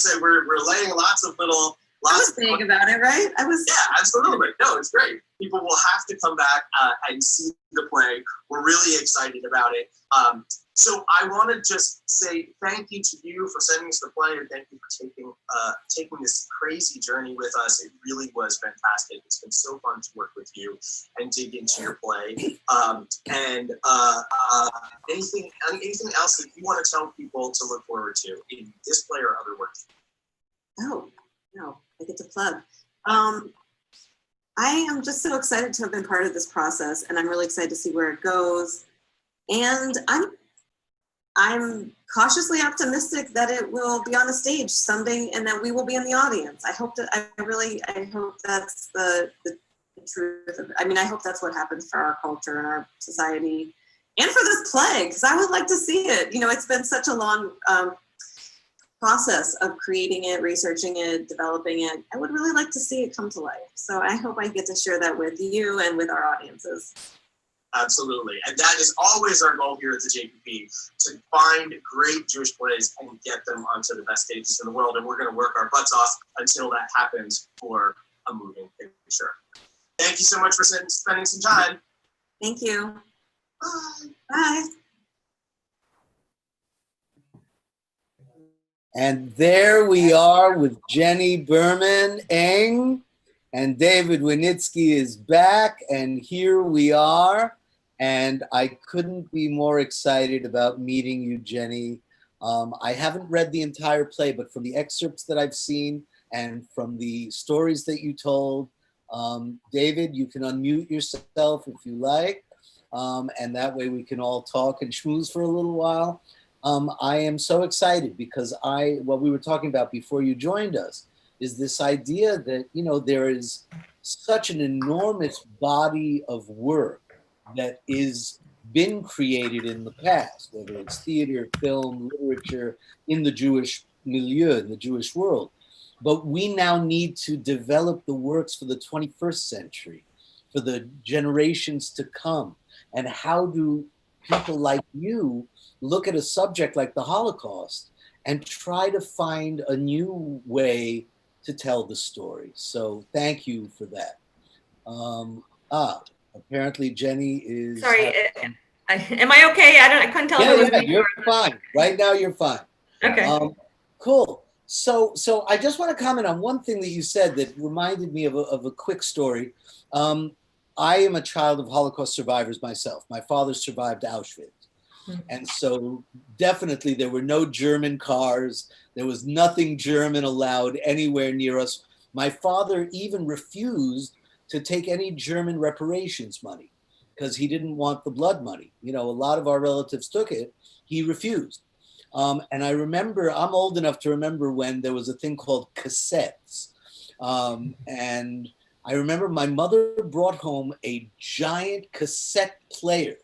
laying lots of little. I was vague about it, right? Yeah, absolutely. No, it's great. People will have to come back and see the play. We're really excited about it. So I want to just say thank you to you for sending us the play, and thank you for taking this crazy journey with us. It really was fantastic. It's been so fun to work with you and dig into your play. Anything else that you want to tell people to look forward to in this play or other work? Oh, no, I get to plug. I am just so excited to have been part of this process, and I'm really excited to see where it goes. And I'm cautiously optimistic that it will be on a stage someday and that we will be in the audience. I hope that's the truth of it. I mean, I hope that's what happens for our culture and our society and for this play, because I would like to see it. It's been such a long process of creating it, researching it, developing it. I would really like to see it come to life. So I hope I get to share that with you and with our audiences. Absolutely. And that is always our goal here at the JPP, to find great Jewish plays and get them onto the best stages in the world. And we're going to work our butts off until that happens for a moving picture. Thank you so much for spending some time. Thank you. Bye. Bye. And there we are with Jenny Berman Eng, and David Winitsky is back, and here we are. And I couldn't be more excited about meeting you, Jenny. I haven't read the entire play, but from the excerpts that I've seen and from the stories that you told, David, you can unmute yourself if you like, and that way we can all talk and schmooze for a little while. I am so excited because what we were talking about before you joined us is this idea that, there is such an enormous body of work that is been created in the past, whether it's theater, film, literature, in the Jewish milieu, in the Jewish world. But we now need to develop the works for the 21st century, for the generations to come. And how do people like you look at a subject like the Holocaust and try to find a new way to tell the story? So thank you for that. Apparently Jenny is... Sorry, am I okay? I couldn't tell if it was me. You're fine. Right now you're fine. Okay. Cool. So I just want to comment on one thing that you said that reminded me of a quick story. I am a child of Holocaust survivors myself. My father survived Auschwitz. And so definitely there were no German cars. There was nothing German allowed anywhere near us. My father even refused to take any German reparations money because he didn't want the blood money. You know, a lot of our relatives took it. He refused. And I remember, I'm old enough to remember when there was a thing called cassettes. And I remember my mother brought home a giant cassette player.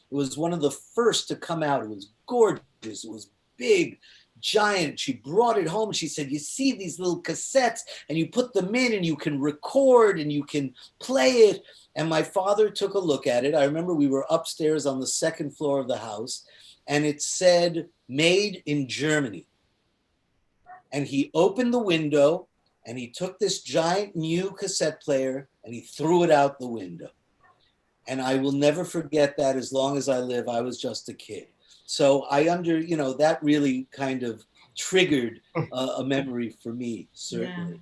It was one of the first to come out. It was gorgeous. It was big, giant. She brought it home. She said, you see these little cassettes and you put them in and you can record and you can play it. And my father took a look at it. I remember we were upstairs on the second floor of the house and it said, made in Germany. And he opened the window and he took this giant new cassette player and he threw it out the window. And I will never forget that as long as I live. I was just a kid. So that really kind of triggered a memory for me, certainly.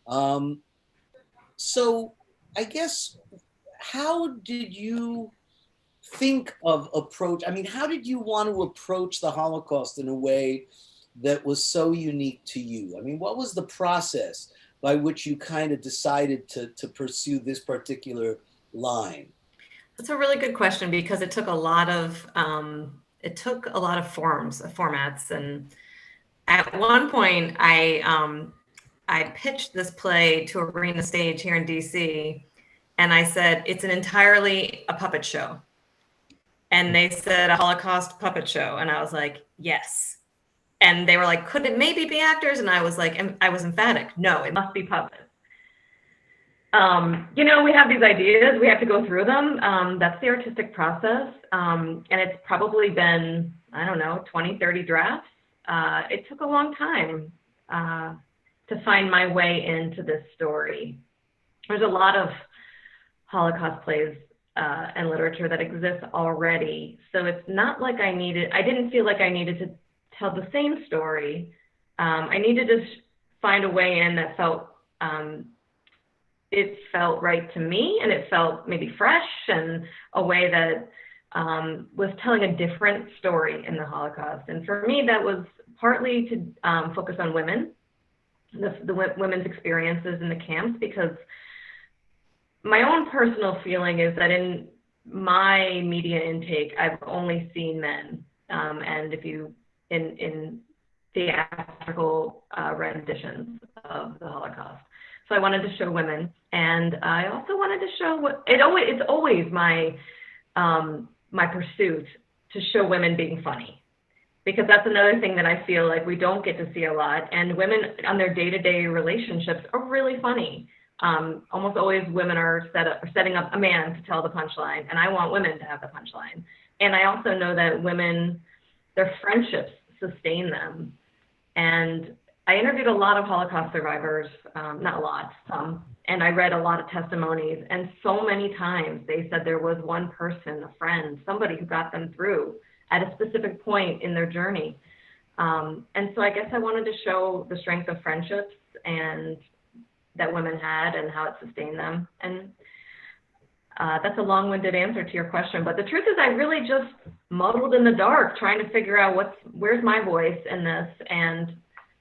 Yeah. So I guess, how did you think of how did you want to approach the Holocaust in a way that was so unique to you? I mean, what was the process by which you kind of decided to pursue this particular line? That's a really good question because it took a lot of formats. And at one point I pitched this play to Arena Stage here in DC. And I said, it's entirely a puppet show. And they said, a Holocaust puppet show. And I was like, yes. And they were like, could it maybe be actors? And I was like, I was emphatic. No, it must be puppets. We have these ideas, we have to go through them. That's the artistic process. And it's probably been, 20, 30 drafts. It took a long time to find my way into this story. There's a lot of Holocaust plays and literature that exists already. So it's not like I didn't feel like I needed to tell the same story. I needed to find a way in that felt right to me, and it felt maybe fresh, and a way that was telling a different story in the Holocaust. And for me, that was partly to focus on women, the women's experiences in the camps, because my own personal feeling is that in my media intake, I've only seen men, and if you in theatrical renditions of the Holocaust. So I wanted to show women, and I also wanted to show it's always my my pursuit to show women being funny, because that's another thing that I feel like we don't get to see a lot. And women on their day-to-day relationships are really funny. Almost always women are setting up a man to tell the punchline, and I want women to have the punchline. And I also know that women, their friendships sustain them. And I interviewed a lot of Holocaust survivors, not a lot, some, and I read a lot of testimonies. And so many times they said there was one person, a friend, somebody who got them through at a specific point in their journey. And so I guess I wanted to show the strength of friendships and that women had and how it sustained them. And that's a long-winded answer to your question. But the truth is I really just muddled in the dark trying to figure out where's my voice in this, and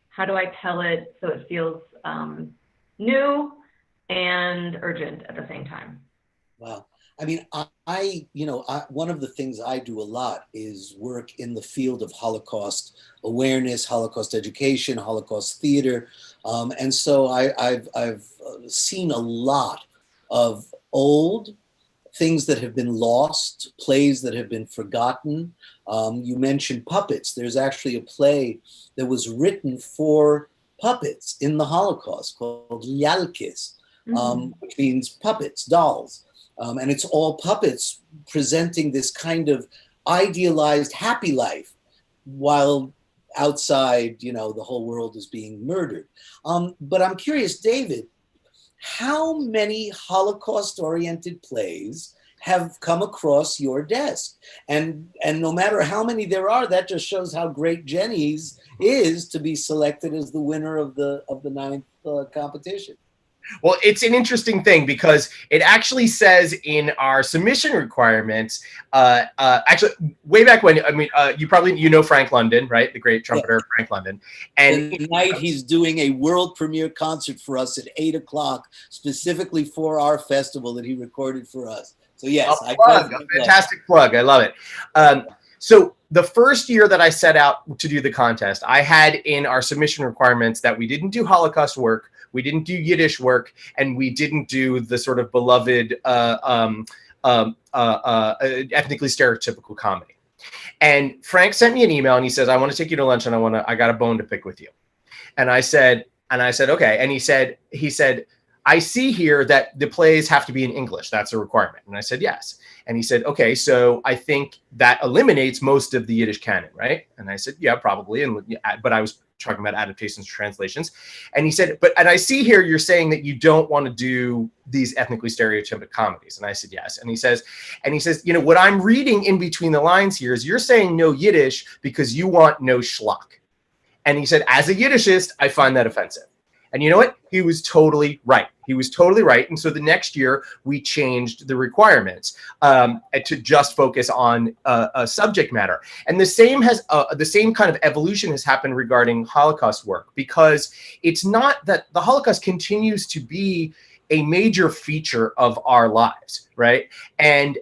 how do I tell it so it feels new and urgent at the same time? Wow. I mean, I one of the things I do a lot is work in the field of Holocaust awareness, Holocaust education, Holocaust theater. And so I've seen a lot of old things that have been lost, plays that have been forgotten. You mentioned puppets. There's actually a play that was written for puppets in the Holocaust called Lalkis, which means puppets, dolls. And it's all puppets presenting this kind of idealized happy life while outside, you know, the whole world is being murdered. But I'm curious, David, how many Holocaust-oriented plays have come across your desk? And no matter how many there are, that just shows how great Jenny's is to be selected as the winner of the ninth competition. Well, it's an interesting thing because it actually says in our submission requirements, actually way back when, I mean, you know Frank London, right? The great trumpeter, Frank London. And tonight he's doing a world premiere concert for us at 8 o'clock, specifically for our festival that he recorded for us. So yes, a fantastic plug. I love it. So the first year that I set out to do the contest, I had in our submission requirements that we didn't do Holocaust work, we didn't do Yiddish work, and we didn't do the sort of beloved ethnically stereotypical comedy. And Frank sent me an email and he says, I want to take you to lunch and I got a bone to pick with you. And I said, okay. And he said, I see here that the plays have to be in English. That's a requirement. And I said, yes. And he said, okay, so I think that eliminates most of the Yiddish canon, right? And I said, yeah, probably. But I was talking about adaptations, translations. And he said, and I see here you're saying that you don't want to do these ethnically stereotypic comedies. And I said, yes. And he says, you know, what I'm reading in between the lines here is you're saying no Yiddish because you want no schlock. And he said, as a Yiddishist, I find that offensive. And you know what? He was totally right. He was totally right. And so the next year we changed the requirements to just focus on a subject matter. And the same kind of evolution has happened regarding Holocaust work, because it's not that the Holocaust continues to be a major feature of our lives, right? And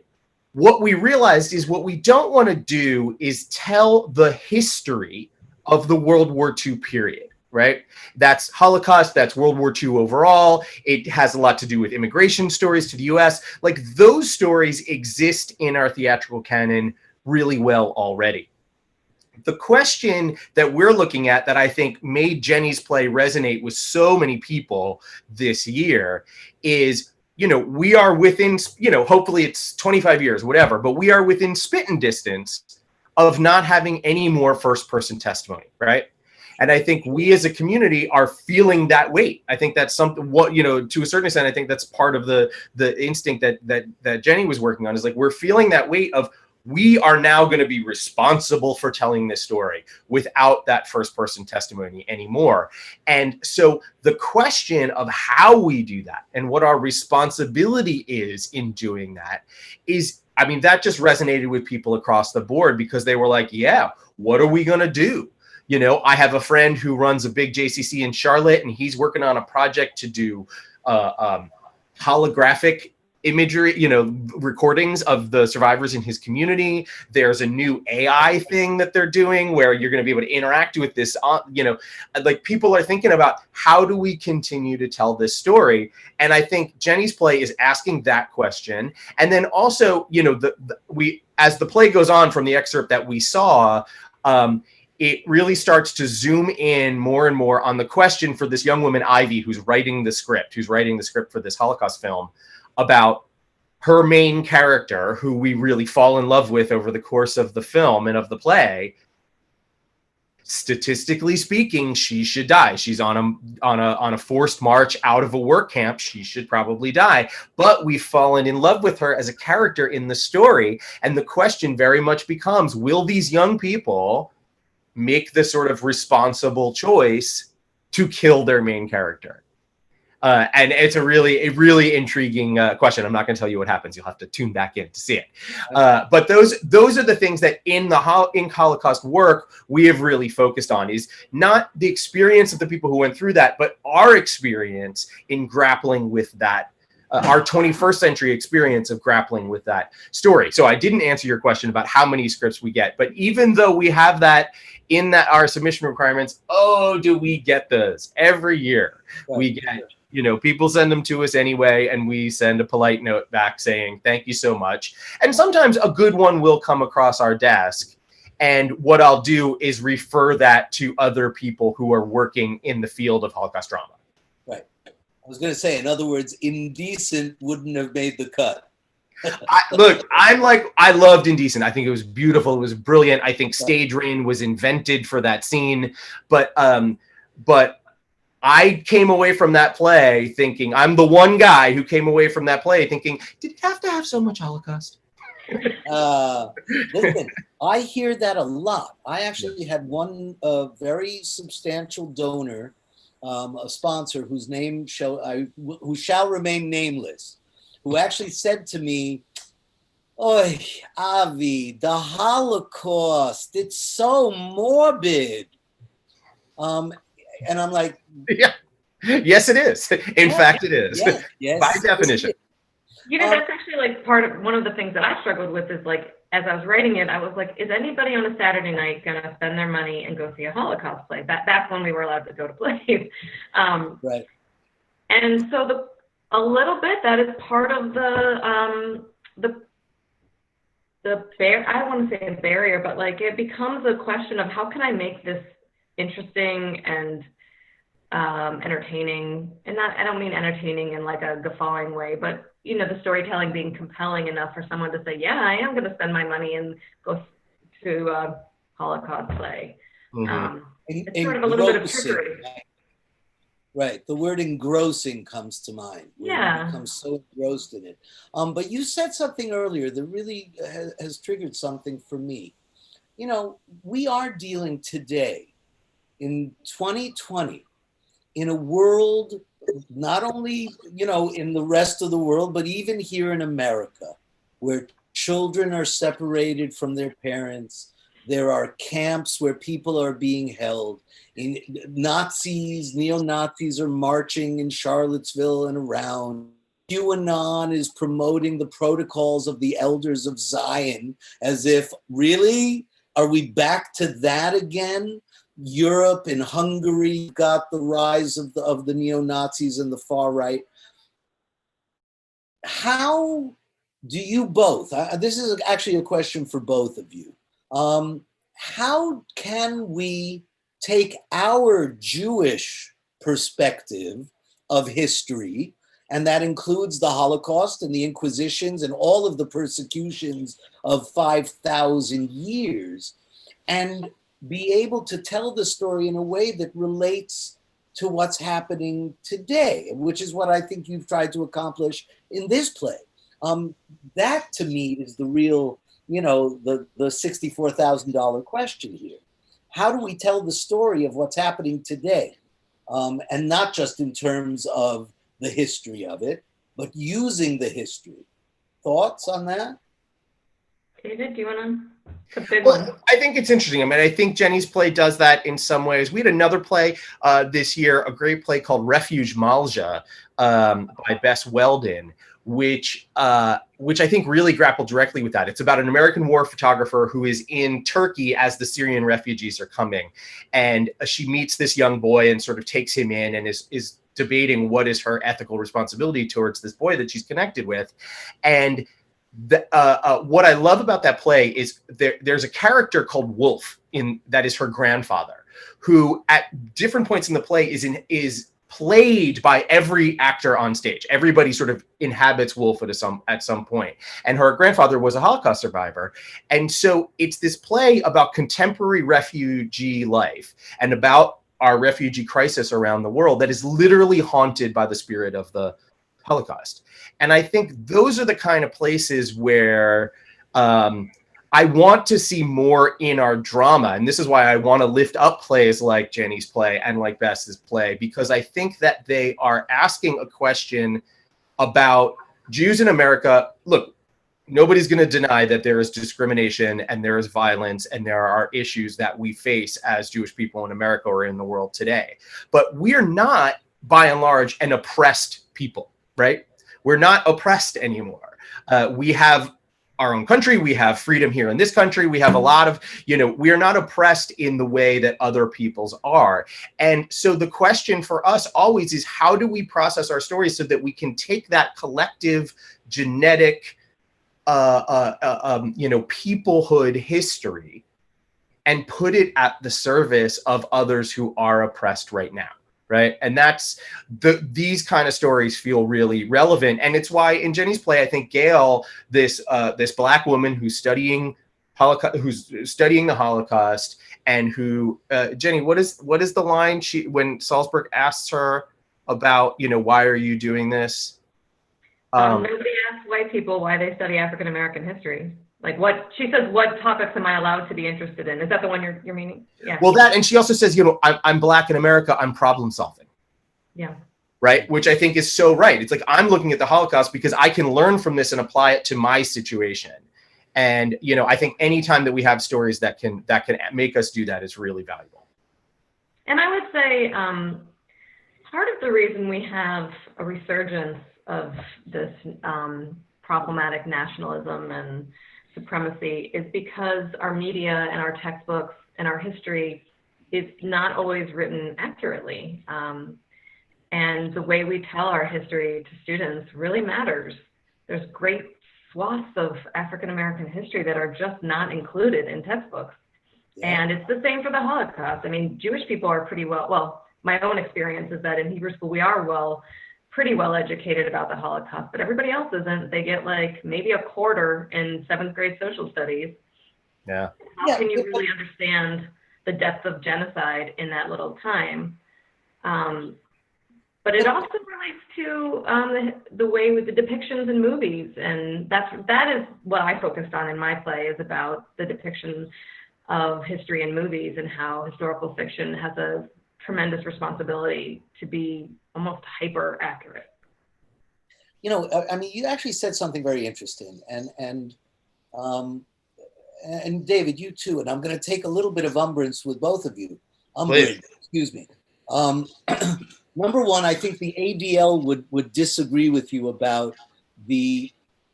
what we realized is what we don't want to do is tell the history of the World War II period. Right? That's Holocaust, that's World War II overall. It has a lot to do with immigration stories to the US. Like, those stories exist in our theatrical canon really well already. The question that we're looking at that I think made Jenny's play resonate with so many people this year is, you know, we are within, you know, hopefully it's 25 years, whatever, but we are within spitting distance of not having any more first-person testimony, right? And I think we as a community are feeling that weight. I think that's something, to a certain extent, I think that's part of the instinct that Jenny was working on, is like, we're feeling that weight of, we are now going to be responsible for telling this story without that first person testimony anymore. And so the question of how we do that and what our responsibility is in doing that is, I mean, that just resonated with people across the board, because they were like, yeah, what are we going to do? You know, I have a friend who runs a big JCC in Charlotte, and he's working on a project to do holographic imagery, you know, recordings of the survivors in his community. There's a new AI thing that they're doing where you're going to be able to interact with this, like, people are thinking about, how do we continue to tell this story? And I think Jenny's play is asking that question. And then also, you know, as the play goes on, from the excerpt that we saw, it really starts to zoom in more and more on the question for this young woman, Ivy, who's writing the script for this Holocaust film, about her main character, who we really fall in love with over the course of the film and of the play. Statistically speaking, she should die. She's on a forced march out of a work camp. She should probably die. But we've fallen in love with her as a character in the story. And the question very much becomes, will these young people make the sort of responsible choice to kill their main character? And it's a really intriguing question. I'm not going to tell you what happens. You'll have to tune back in to see it. But those are the things that in Holocaust work we have really focused on, is not the experience of the people who went through that, but our experience in grappling with that, our 21st century experience of grappling with that story. So I didn't answer your question about how many scripts we get, but even though we have that in our submission requirements, do we get those every year? Right. We get You know, people send them to us anyway, and we send a polite note back saying, thank you so much. And sometimes a good one will come across our desk. And what I'll do is refer that to other people who are working in the field of Holocaust drama. Right. I was going to say, in other words, Indecent wouldn't have made the cut. I loved Indecent. I think it was beautiful. It was brilliant. I think Stage Rain was invented for that scene. But I came away from that play thinking, I'm the one guy who came away from that play thinking, did it have to have so much Holocaust? Listen, I hear that a lot. I actually had one very substantial donor, a sponsor whose name who shall remain nameless, who actually said to me, "Oy, Avi, the Holocaust, it's so morbid." And I'm like, yeah, yes, it is. In fact, it is. Yes, by definition. You know, that's actually like one of the things that I struggled with is like, as I was writing it, I was like, is anybody on a Saturday night going to spend their money and go see a Holocaust play? That's when we were allowed to go to plays. Right. And so a little bit that is part of the I don't want to say a barrier, but like it becomes a question of how can I make this interesting and entertaining, and I don't mean entertaining in like a guffawing way, but you know, the storytelling being compelling enough for someone to say, yeah, I am going to spend my money and go to a Holocaust play. Mm-hmm. It's sort of a little bit of trickery. Right. The word engrossing comes to mind. Yeah. You become so engrossed in it. But you said something earlier that really has triggered something for me. You know, we are dealing today in 2020 in a world, not only, you know, in the rest of the world, but even here in America, where children are separated from their parents. There are camps where people are being held. Neo-Nazis are marching in Charlottesville and around. QAnon is promoting the protocols of the elders of Zion as if, really? Are we back to that again? Europe and Hungary got the rise of the neo-Nazis and the far right. How do you both, this is actually a question for both of you. How can we take our Jewish perspective of history, and that includes the Holocaust and the Inquisitions and all of the persecutions of 5,000 years, and be able to tell the story in a way that relates to what's happening today, which is what I think you've tried to accomplish in this play. That to me is the real, you know, the $64,000 question here. How do we tell the story of what's happening today? And not just in terms of the history of it, but using the history. Thoughts on that? David, do you want to? It's a big Well, one. I think it's interesting. I mean, I think Jenny's play does that in some ways. We had another play this year, a great play called Refuge Malja by Bess Weldon, which I think really grappled directly with that. It's about an American war photographer who is in Turkey as the Syrian refugees are coming. And she meets this young boy and sort of takes him in and is debating what is her ethical responsibility towards this boy that she's connected with. And what I love about that play is there's a character called Wolf that is her grandfather, who at different points in the play is played by every actor on stage. Everybody sort of inhabits Wolf at some point. And her grandfather was a Holocaust survivor. And so it's this play about contemporary refugee life and about our refugee crisis around the world that is literally haunted by the spirit of the Holocaust. And I think those are the kind of places where I want to see more in our drama. And this is why I want to lift up plays like Jenny's play and like Bess's play, because I think that they are asking a question about Jews in America. Look, nobody's going to deny that there is discrimination and there is violence and there are issues that we face as Jewish people in America or in the world today. But we're not, by and large, an oppressed people, right? We're not oppressed anymore. We have our own country. We have freedom here in this country. We have a lot of, we are not oppressed in the way that other peoples are. And so the question for us always is, how do we process our stories so that we can take that collective genetic, peoplehood history and put it at the service of others who are oppressed right now. Right. And that's these kind of stories feel really relevant. And it's why in Jenny's play, I think Gail, this Black woman who's studying the Holocaust, and who Jenny, what is the line when Salzberg asks her about, why are you doing this? Nobody asks white people why they study African American history. Like she says, what topics am I allowed to be interested in? Is that the one you're meaning? Yeah. Well, and she also says, I'm Black in America, I'm problem solving. Yeah. Right. Which I think is so right. It's like, I'm looking at the Holocaust because I can learn from this and apply it to my situation. And, I think anytime that we have stories that can make us do that is really valuable. And I would say part of the reason we have a resurgence of this problematic nationalism and supremacy is because our media and our textbooks and our history is not always written accurately. And the way we tell our history to students really matters. There's great swaths of African American history that are just not included in textbooks. And it's the same for the Holocaust. I mean, Jewish people are pretty well, my own experience is that in Hebrew school, we are pretty well educated about the Holocaust, but everybody else isn't. They get like maybe a quarter in 7th grade social studies. Yeah. How can you really understand the depth of genocide in that little time? But it also relates to the way with the depictions in movies, and that is what I focused on in my play, is about the depictions of history in movies and how historical fiction has a tremendous responsibility to be almost hyper accurate. I mean, you actually said something very interesting, and David, you too, and I'm going to take a little bit of umbrage with both of you. Excuse me. Number one, I think the ADL would disagree with you about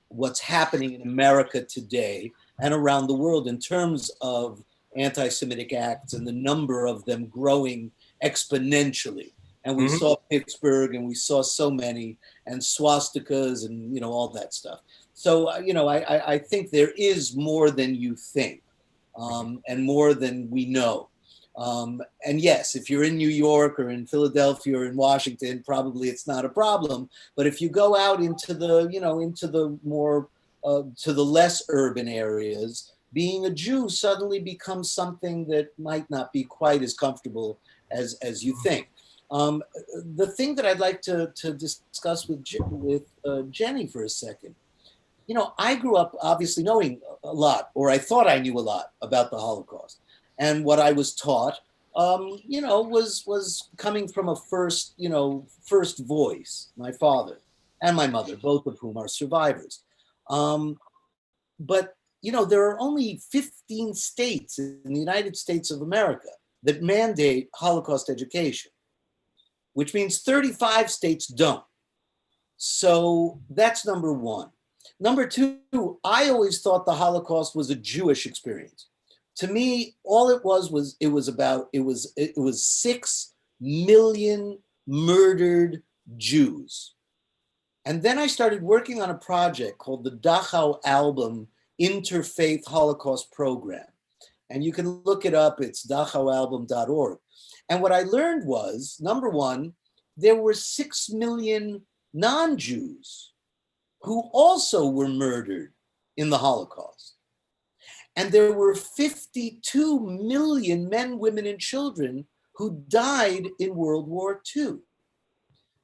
what's happening in America today and around the world in terms of anti-Semitic acts and the number of them growing exponentially. And we saw Pittsburgh, and we saw so many, and swastikas, and all that stuff. So I think there is more than you think, and more than we know. And yes, if you're in New York or in Philadelphia or in Washington, probably it's not a problem. But if you go out into the into the more to the less urban areas, being a Jew suddenly becomes something that might not be quite as comfortable as you think. The thing that I'd like to discuss with Jenny for a second, I grew up obviously knowing a lot, or I thought I knew a lot about the Holocaust, and what I was taught, was coming from a first voice, my father and my mother, both of whom are survivors. But there are only 15 states in the United States of America that mandate Holocaust education, which means 35 states don't. So that's number one. Number two, I always thought the Holocaust was a Jewish experience. To me, all it was 6 million murdered Jews. And then I started working on a project called the Dachau Album Interfaith Holocaust Program. And you can look it up, it's dachaualbum.org. And what I learned was, number one, there were 6 million non-Jews who also were murdered in the Holocaust. And there were 52 million men, women, and children who died in World War II.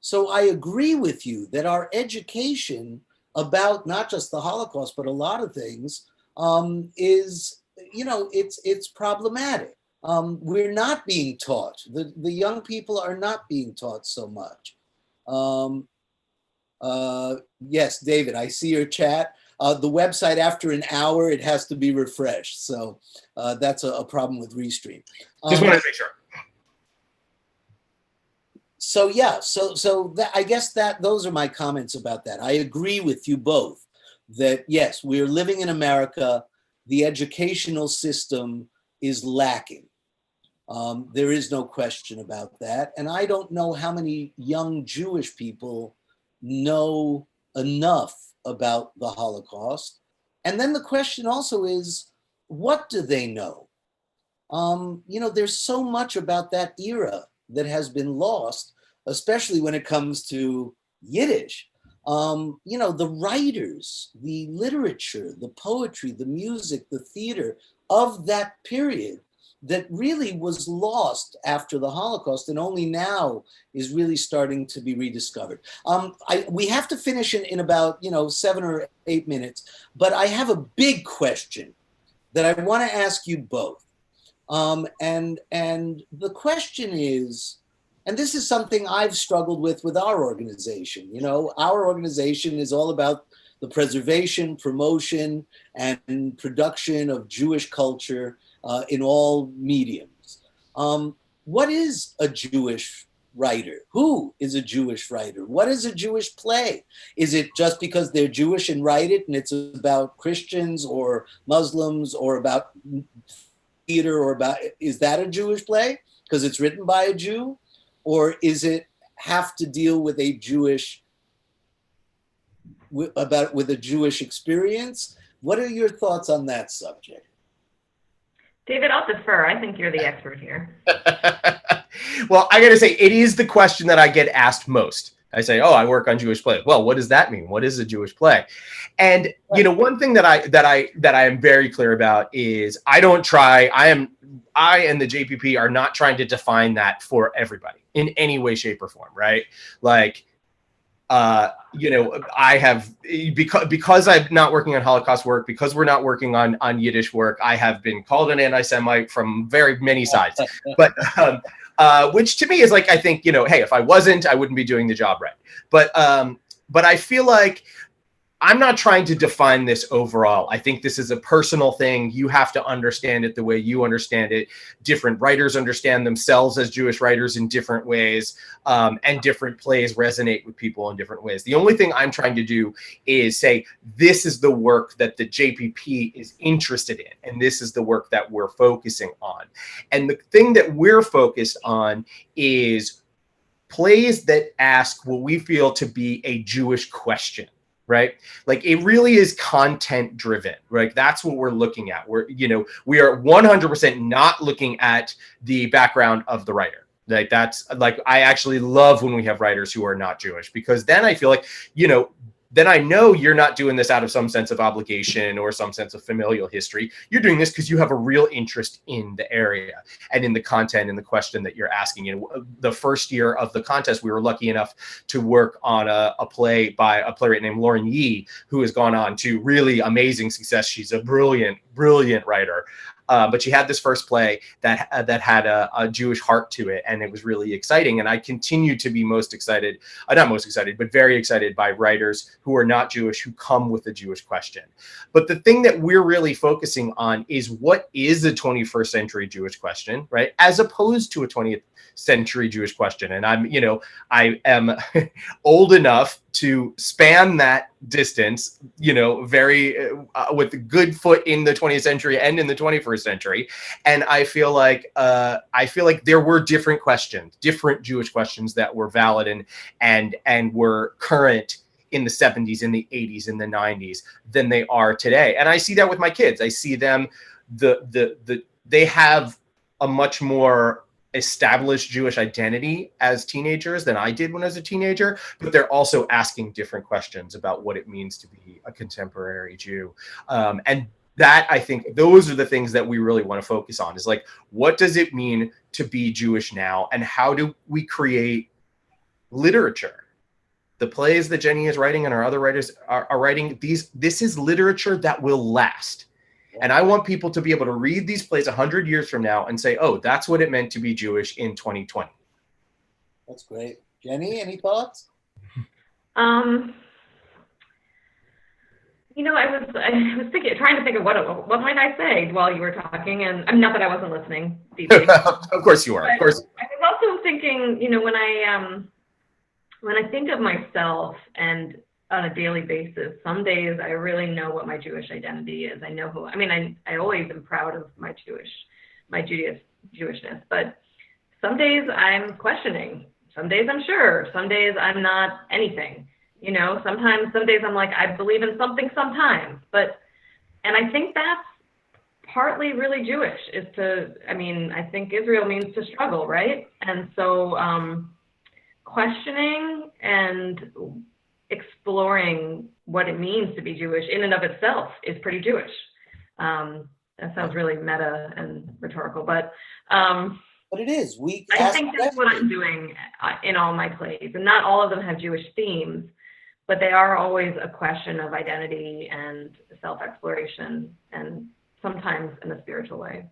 So I agree with you that our education about not just the Holocaust, but a lot of things is, it's problematic. We're not being taught. The young people are not being taught so much. Yes, David, I see your chat. The website, after an hour, it has to be refreshed. So that's a problem with Restream. Just wanted to make sure. So yeah, so that, I guess that those are my comments about that. I agree with you both that, yes, we're living in America. The educational system is lacking. There is no question about that. And I don't know how many young Jewish people know enough about the Holocaust. And then the question also is, what do they know? There's so much about that era that has been lost, especially when it comes to Yiddish. The writers, the literature, the poetry, the music, the theater of that period that really was lost after the Holocaust and only now is really starting to be rediscovered. We have to finish in about 7 or 8 minutes, but I have a big question that I want to ask you both. And the question is, and this is something I've struggled with our organization. Our organization is all about the preservation, promotion, and production of Jewish culture in all mediums. What is a Jewish writer? Who is a Jewish writer? What is a Jewish play? Is it just because they're Jewish and write it and it's about Christians or Muslims or about theater or about, is that a Jewish play because it's written by a Jew? Or is it have to deal with a Jewish experience? What are your thoughts on that subject? David, I'll defer. I think you're the expert here. Well, I got to say, it is the question that I get asked most. I say, "Oh, I work on Jewish plays." Well, what does that mean? What is a Jewish play? And one thing that I am very clear about is I and the JPP are not trying to define that for everybody in any way, shape, or form, right? Like, I have, because I'm not working on Holocaust work, because we're not working on Yiddish work, I have been called an anti-Semite from very many sides. But which to me is like, I think, hey, if I wasn't, I wouldn't be doing the job right. But I feel like I'm not trying to define this overall. I think this is a personal thing. You have to understand it the way you understand it. Different writers understand themselves as Jewish writers in different ways, and different plays resonate with people in different ways. The only thing I'm trying to do is say, this is the work that the JPP is interested in, and this is the work that we're focusing on. And the thing that we're focused on is plays that ask what we feel to be a Jewish question. Right? Like, it really is content driven, right? That's what we're looking at. We are 100% not looking at the background of the writer. Like, that's like, I actually love when we have writers who are not Jewish, because then I feel like, then I know you're not doing this out of some sense of obligation or some sense of familial history. You're doing this because you have a real interest in the area and in the content and the question that you're asking. The first year of the contest, we were lucky enough to work on a play by a playwright named Lauren Yee, who has gone on to really amazing success. She's a brilliant, brilliant writer. But she had this first play that had a Jewish heart to it, and it was really exciting. And I continue to be not most excited, but very excited by writers who are not Jewish who come with a Jewish question. But the thing that we're really focusing on is, what is a 21st century Jewish question, right? As opposed to a 20th century Jewish question. And I am old enough to span that distance, very with a good foot in the 20th century and in the 21st century. And I feel like there were different questions, different Jewish questions that were valid and were current in the 70s, in the 80s, in the 90s than they are today. And I see that with my kids. I see them, they have a much more established Jewish identity as teenagers than I did when I was a teenager, but they're also asking different questions about what it means to be a contemporary Jew. And that, I think, those are the things that we really want to focus on, is like, what does it mean to be Jewish now? And how do we create literature? The plays that Jenny is writing and our other writers are writing, this is literature that will last. And I want people to be able to read these plays 100 years from now and say, oh, that's what it meant to be Jewish in 2020. That's great. Jenny, any thoughts? I was thinking, trying to think of what might I say while you were talking, and I'm not that I wasn't listening deeply. Of course you are. Of course. I was also thinking, when I think of myself and on a daily basis. Some days I really know what my Jewish identity is. I know who, I mean, I always am proud of my Jewishness, but some days I'm questioning. Some days I'm sure. Some days I'm not anything. You know, some days I'm like, I believe in something sometimes, and I think that's partly really Jewish I think Israel means to struggle, right? And so questioning and exploring what it means to be Jewish in and of itself is pretty Jewish. That sounds really meta and rhetorical, but it is. I think that's what I'm doing in all my plays, and not all of them have Jewish themes, but they are always a question of identity and self-exploration, and sometimes in a spiritual way.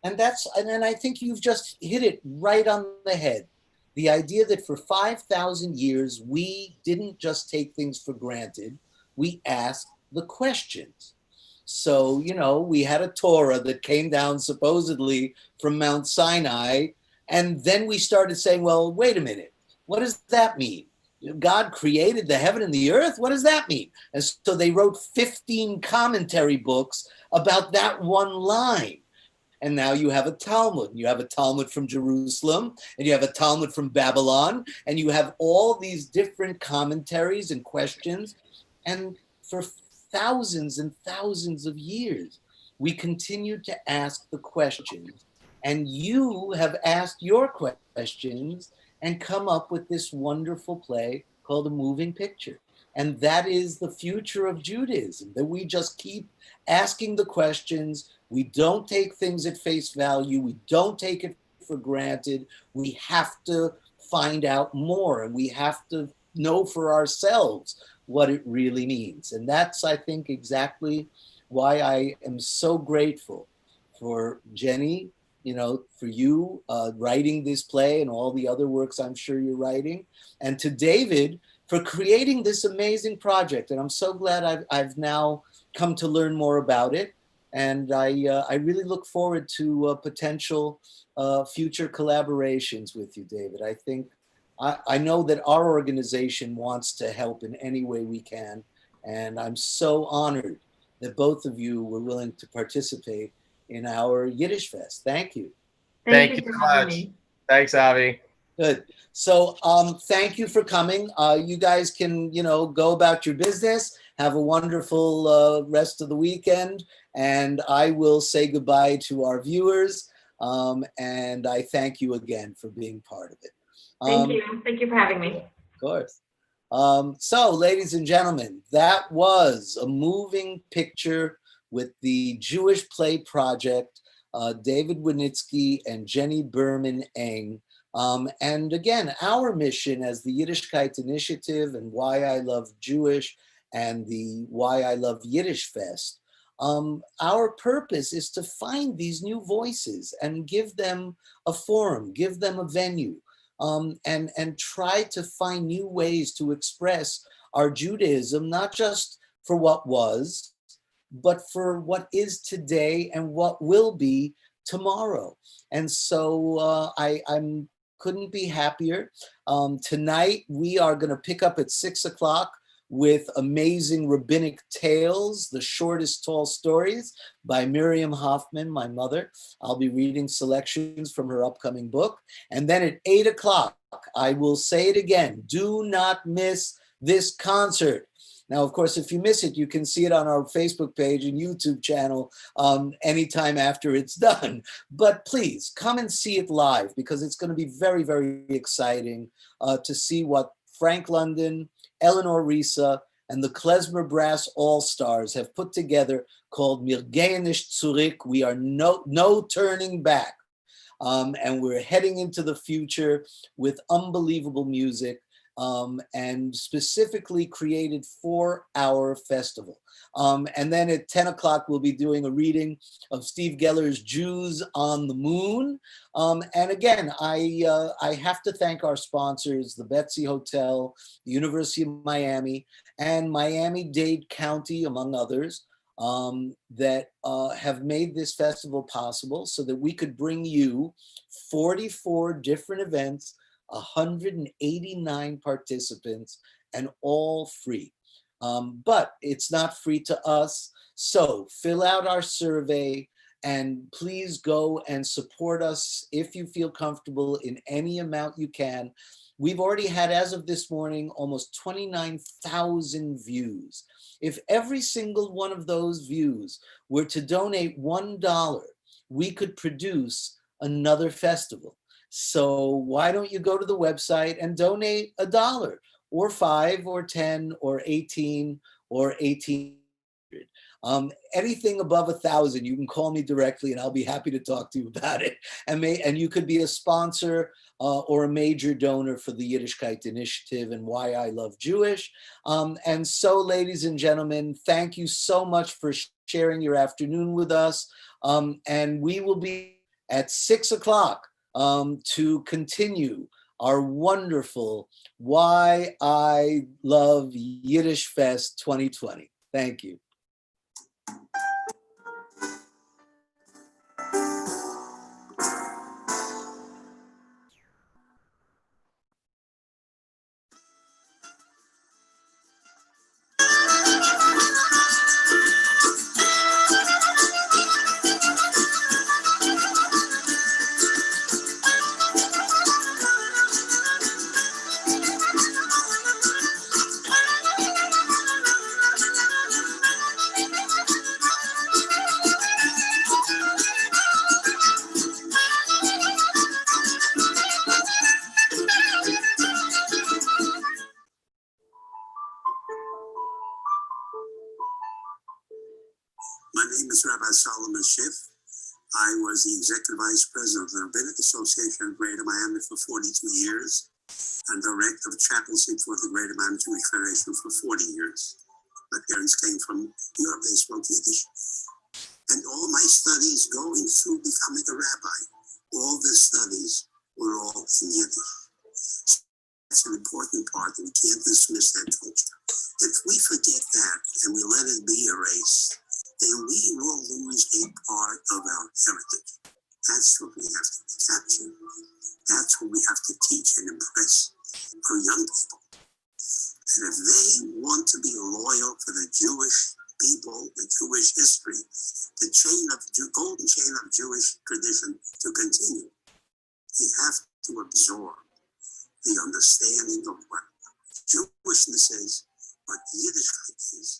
And then I think you've just hit it right on the head. The idea that for 5,000 years, we didn't just take things for granted, we asked the questions. So, you know, we had a Torah that came down supposedly from Mount Sinai, and then we started saying, well, wait a minute, what does that mean? God created the heaven and the earth? What does that mean? And so they wrote 15 commentary books about that one line. And now you have a Talmud. You have a Talmud from Jerusalem, and you have a Talmud from Babylon, and you have all these different commentaries and questions. And for thousands and thousands of years, we continue to ask the questions. And you have asked your questions and come up with this wonderful play called A Moving Picture. And that is the future of Judaism, that we just keep asking the questions. We don't take things at face value. We don't take it for granted. We have to find out more, and we have to know for ourselves what it really means. And that's, I think, exactly why I am so grateful for Jenny, you know, for you writing this play and all the other works I'm sure you're writing, and to David for creating this amazing project. And I'm so glad I've now come to learn more about it. And I really look forward to potential future collaborations with you, David. I think, I know that our organization wants to help in any way we can. And I'm so honored that both of you were willing to participate in our Yiddish Fest. Thank you. Thank you so much. Thanks, Avi. Good. So thank you for coming. You guys can, you know, go about your business. Have a wonderful rest of the weekend. And I will say goodbye to our viewers. And I thank you again for being part of it. Thank you. Thank you for having me. Of course. So, ladies and gentlemen, that was A Moving Picture with the Jewish Play Project, David Winitsky and Jenny Berman Eng. And again, our mission as the Yiddishkeit Initiative and Why I Love Jewish and the Why I Love Yiddish Fest, our purpose is to find these new voices and give them a forum, give them a venue, and try to find new ways to express our Judaism, not just for what was, but for what is today and what will be tomorrow. And so I'm couldn't be happier. Tonight, we are going to pick up at 6 o'clock with Amazing Rabbinic Tales, The Shortest Tall Stories by Miriam Hoffman, my mother. I'll be reading selections from her upcoming book. And then at 8 o'clock, I will say it again, do not miss this concert. Now, of course, if you miss it, you can see it on our Facebook page and YouTube channel anytime after it's done. But please come and see it live, because it's going to be very, very exciting to see what Frank London, Eleanor Risa, and the Klezmer Brass All-Stars have put together called Mir gehen nicht zurück. We are no turning back. And we're heading into the future with unbelievable music. And specifically created for our festival. And then at 10 o'clock, we'll be doing a reading of Steve Geller's Jews on the Moon. And again, I have to thank our sponsors, the Betsy Hotel, the University of Miami, and Miami-Dade County, among others, that have made this festival possible so that we could bring you 44 different events, 189 participants, and all free. But it's not free to us. So fill out our survey and please go and support us if you feel comfortable in any amount you can. We've already had, as of this morning, almost 29,000 views. If every single one of those views were to donate $1, we could produce another festival. So why don't you go to the website and donate $1 or 5 or 10 or 18 or 1800. Anything above 1,000, you can call me directly and I'll be happy to talk to you about it. And you could be a sponsor or a major donor for the Yiddishkeit Initiative and Why I Love Jewish. And so, ladies and gentlemen, thank you so much for sharing your afternoon with us. And we will be at 6 o'clock to continue our wonderful Why I Love Yiddish Fest 2020. Thank you. My name is Rabbi Solomon Schiff. I was the Executive Vice President of the Rabbinic Association of Greater Miami for 42 years and Director of Chaplaincy for the Greater Miami Jewish Federation for 40 years. My parents came from Europe, they spoke Yiddish. And all my studies going through becoming a rabbi, all the studies were all in Yiddish. That's an important part, and we can't dismiss that culture. If we forget that and we let it be erased, then we will lose a part of our heritage. That's what we have to capture. That's what we have to teach and impress our young people. And if they want to be loyal to the Jewish people, the Jewish history, the golden chain of Jewish tradition to continue, they have to absorb the understanding of what Jewishness is, what Yiddishkeit is,